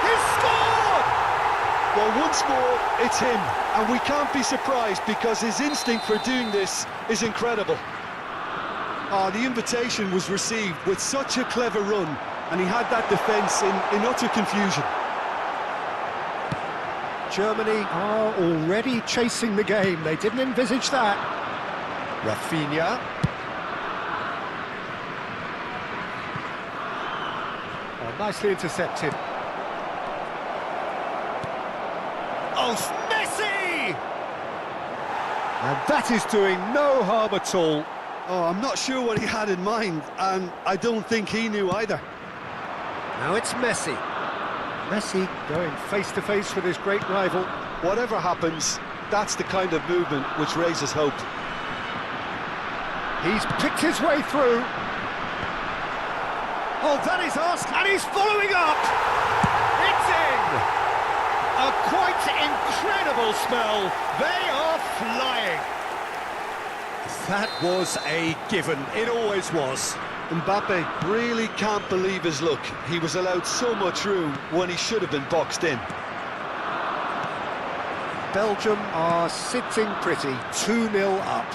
He's scored! Well, once more, it's him, and we can't be surprised because his instinct for doing this is incredible. Oh, the invitation was received with such a clever run, and he had that defence in utter confusion. Germany are already chasing the game. They didn't envisage that. Rafinha. Nicely intercepted. Oh, Messi! And that is doing no harm at all. Oh, I'm not sure what he had in mind, and I don't think he knew either. Now it's Messi. Messi going face-to-face with his great rival. Whatever happens, that's the kind of movement which raises hope. He's picked his way through. Oh, that is asked, and he's following up! It's in! A quite incredible smell. They are flying. That was a given. It always was. Mbappe really can't believe his luck. He was allowed so much room when he should have been boxed in. Belgium are sitting pretty, 2-0 up.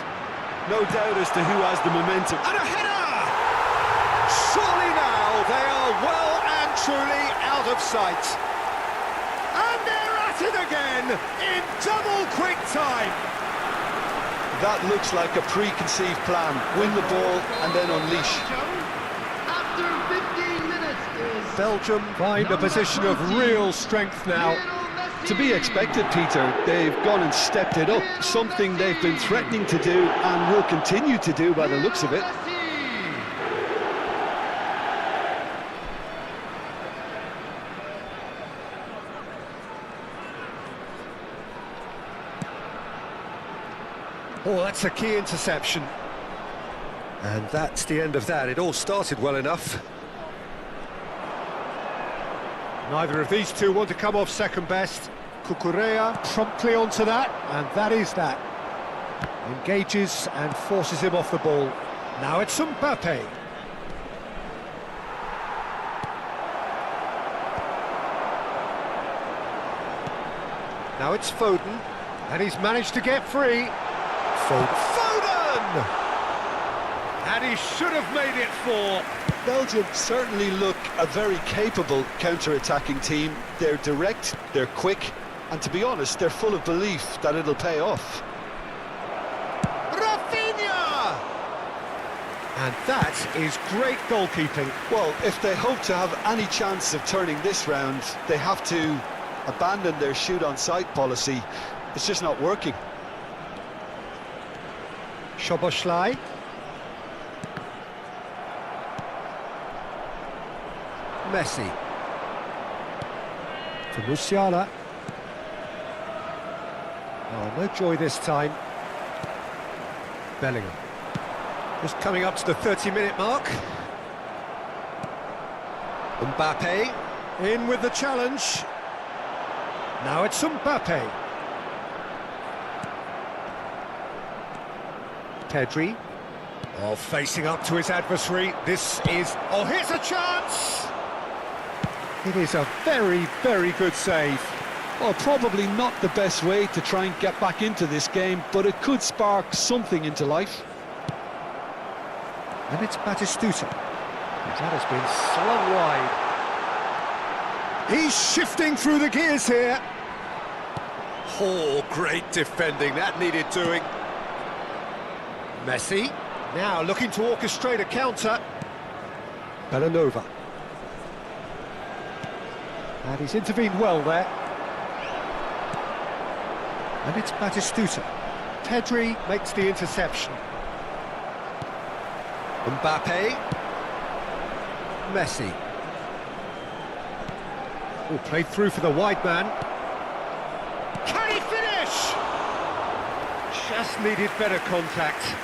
No doubt as to who has the momentum. And a header! Surely now they are well and truly out of sight. And they're at it again in double quick time. That looks like a preconceived plan. Win the ball and then unleash. After 15 minutes is Belgium find a position of real strength now. To be expected, Peter. They've gone and stepped it up. Something they've been threatening to do and will continue to do by the looks of it. Oh, that's a key interception. And that's the end of that. It all started well enough. Neither of these two want to come off second best. Cucurella promptly onto that, and that is that. Engages and forces him off the ball. Now it's Mbappe. Now it's Foden, and he's managed to get free. Foden! And he should have made it 4. Belgium certainly look a very capable counter-attacking team. They're direct, they're quick, and to be honest, they're full of belief that it'll pay off. Rafinha! And that is great goalkeeping. Well, if they hope to have any chance of turning this round, they have to abandon their shoot-on-sight policy. It's just not working. Szoboszlai. Messi. To Musiala. Oh, no joy this time. Bellingham. Just coming up to the 30-minute mark. Mbappe in with the challenge. Now it's Mbappe. Pedri. Oh, facing up to his adversary. This is... Oh, here's a chance! It is a very, very good save. Well, probably not the best way to try and get back into this game, but it could spark something into life. And it's Batistuta. That has been slung wide. He's shifting through the gears here. Oh, great defending. That needed doing. Messi. Now looking to orchestrate a counter. Bellanova. And he's intervened well there. And it's Batistuta. Pedri makes the interception. Mbappe. Messi. Oh, played through for the wide man. Can he finish? Just needed better contact.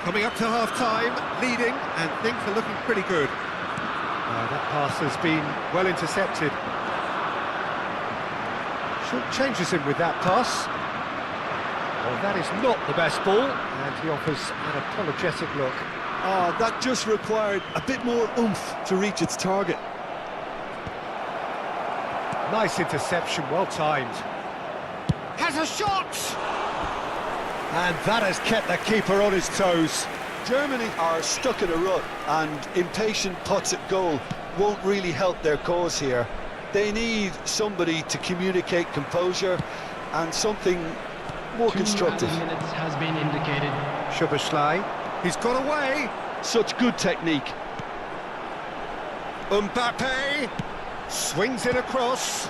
Coming up to half-time, leading, and things are looking pretty good. That pass has been well intercepted. Short changes him with that pass. Well, that is not the best ball, and he offers an apologetic look. Oh, that just required a bit more oomph to reach its target. Nice interception, well timed. Has a shot! And that has kept the keeper on his toes. Germany are stuck in a rut, and impatient putts at goal won't really help their cause here. They need somebody to communicate composure and something more constructive. 2 minutes has been indicated. Szoboszlai, he's got away. Such good technique. Mbappe swings it across.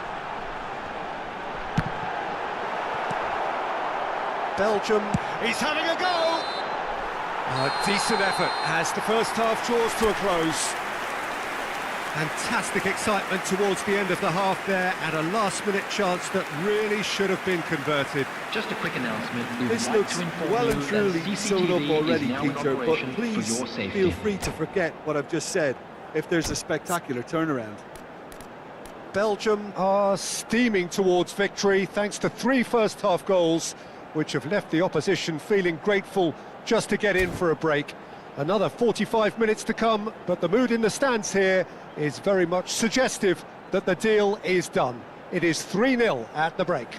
Belgium, he's having a go. A decent effort as the first half draws to a close. Fantastic excitement towards the end of the half there, and a last-minute chance that really should have been converted. Just a quick announcement. This looks well and truly sewn up already, Peter, but please feel free to forget what I've just said if there's a spectacular turnaround. Belgium are steaming towards victory thanks to 3 first-half goals, which have left the opposition feeling grateful just to get in for a break. Another 45 minutes to come, but the mood in the stands here is very much suggestive that the deal is done. It is 3-0 at the break.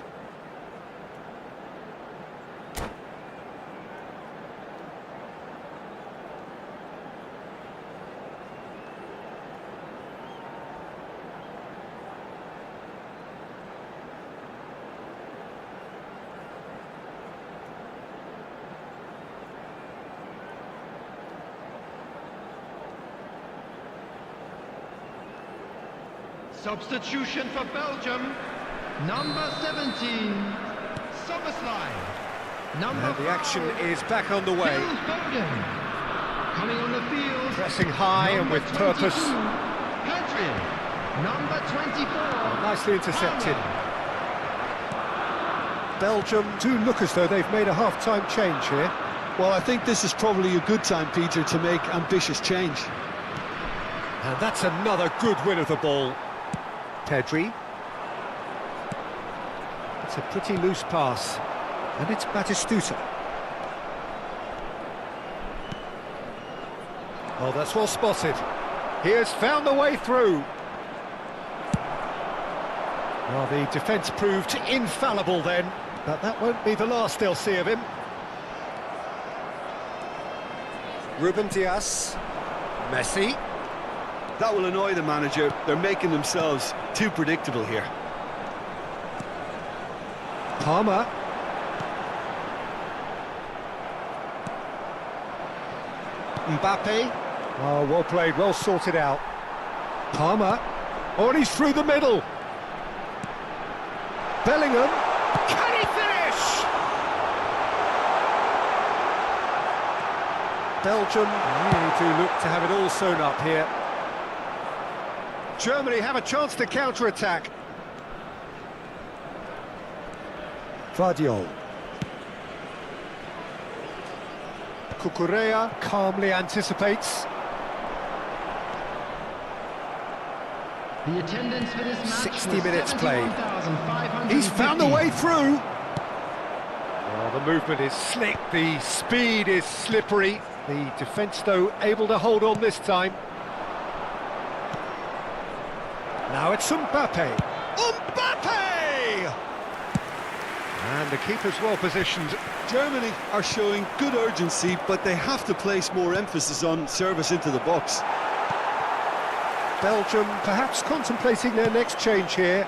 Substitution for Belgium. Number 17, Szoboszlai. Number The action is back on the way. Foden. Coming on the field. Pressing high and with purpose. Pedri. Number 24. Nicely intercepted. Belgium do look as though they've made a half-time change here. Well, I think this is probably a good time, Peter, to make ambitious change. And that's another good win of the ball. Pedri. It's a pretty loose pass. And it's Batistuta. Oh, that's well spotted. He has found the way through. Well, the defence proved infallible then, but that won't be the last they'll see of him. Ruben Dias. Messi. That will annoy the manager. They're making themselves too predictable here. Palmer. Mbappe. Oh, well played, well sorted out. Palmer. Oh, and he's through the middle. Bellingham. Can he finish? Belgium really do look to have it all sewn up here. Germany have a chance to counter-attack. Vardiol. Cucurella calmly anticipates. The attendance for this match 60 was minutes played. 71,550. He's found a way through. Oh, the movement is slick, the speed is slippery. The defence, though, able to hold on this time. Now it's Mbappe. Mbappe! And the keeper's well positioned. Germany are showing good urgency, but they have to place more emphasis on service into the box. Belgium perhaps contemplating their next change here.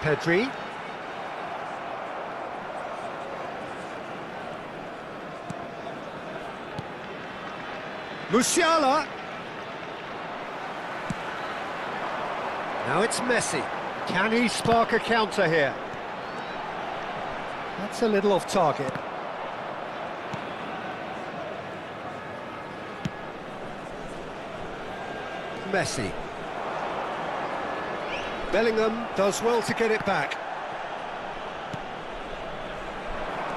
Pedri. Musiala. Now it's Messi. Can he spark a counter here? That's a little off target. Messi. Bellingham does well to get it back.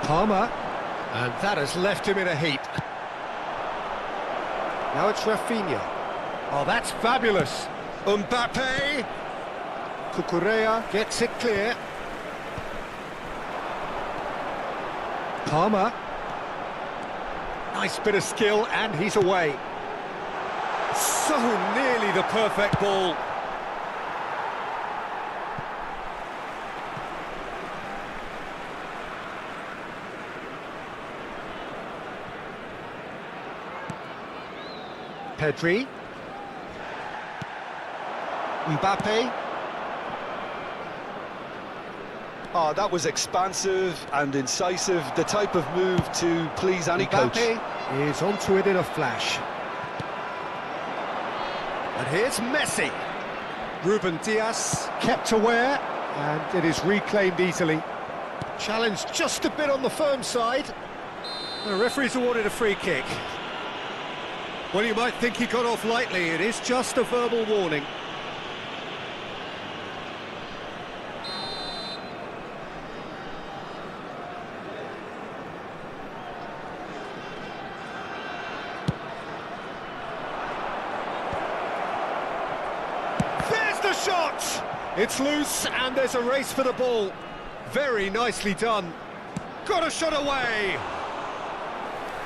Palmer. And that has left him in a heap. Now it's Rafinha. Oh, that's fabulous. Mbappe. Cucurella gets it clear. Palmer. Nice bit of skill, and he's away. So nearly the perfect ball. Pedri. Mbappe. Oh, that was expansive and incisive, the type of move to please any coach. Mbappe is onto it in a flash. And here's Messi. Ruben Dias kept aware, and it is reclaimed easily. Challenge just a bit on the firm side. The referee's awarded a free kick. Well, you might think he got off lightly. It is just a verbal warning. There's the shot! It's loose, and there's a race for the ball. Very nicely done. Got a shot away!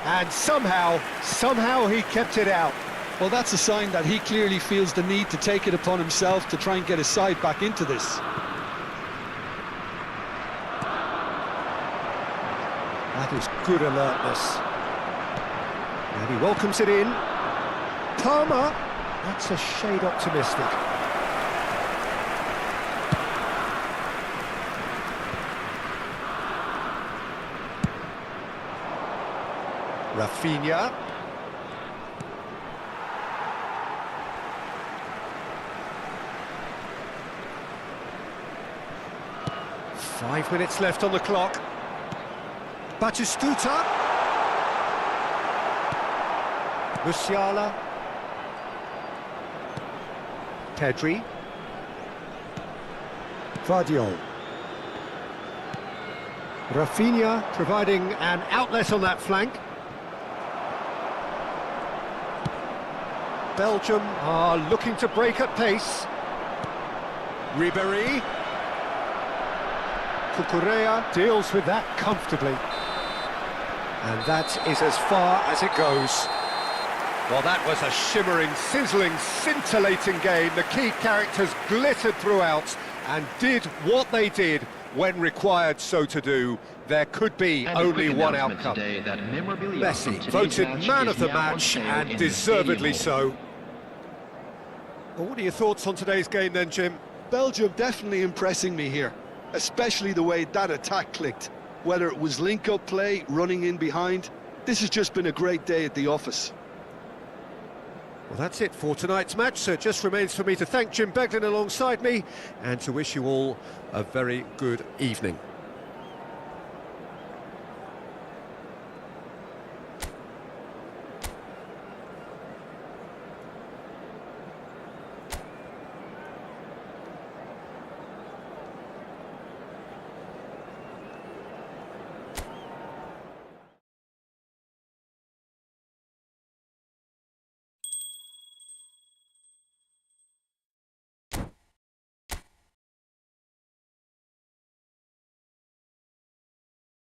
And somehow he kept it out. Well, that's a sign that he clearly feels the need to take it upon himself to try and get his side back into this. That is good alertness. And he welcomes it in. Palmer. That's a shade optimistic. Rafinha. Five minutes left on the clock. Batistuta. Musiala. Pedri. Vardiol. Rafinha providing an outlet on that flank. Belgium are looking to break at pace. Ribéry. Cucurella deals with that comfortably. And that is as far as it goes. Well, that was a shimmering, sizzling, scintillating game. The key characters glittered throughout and did what they did when required so to do. There could be only one outcome. Messi voted man of the match, and deservedly so. Well, what are your thoughts on today's game then, Jim? Belgium definitely impressing me here, especially the way that attack clicked. Whether it was link-up play, running in behind, this has just been a great day at the office. Well, that's it for tonight's match, so it just remains for me to thank Jim Beglin alongside me and to wish you all a very good evening.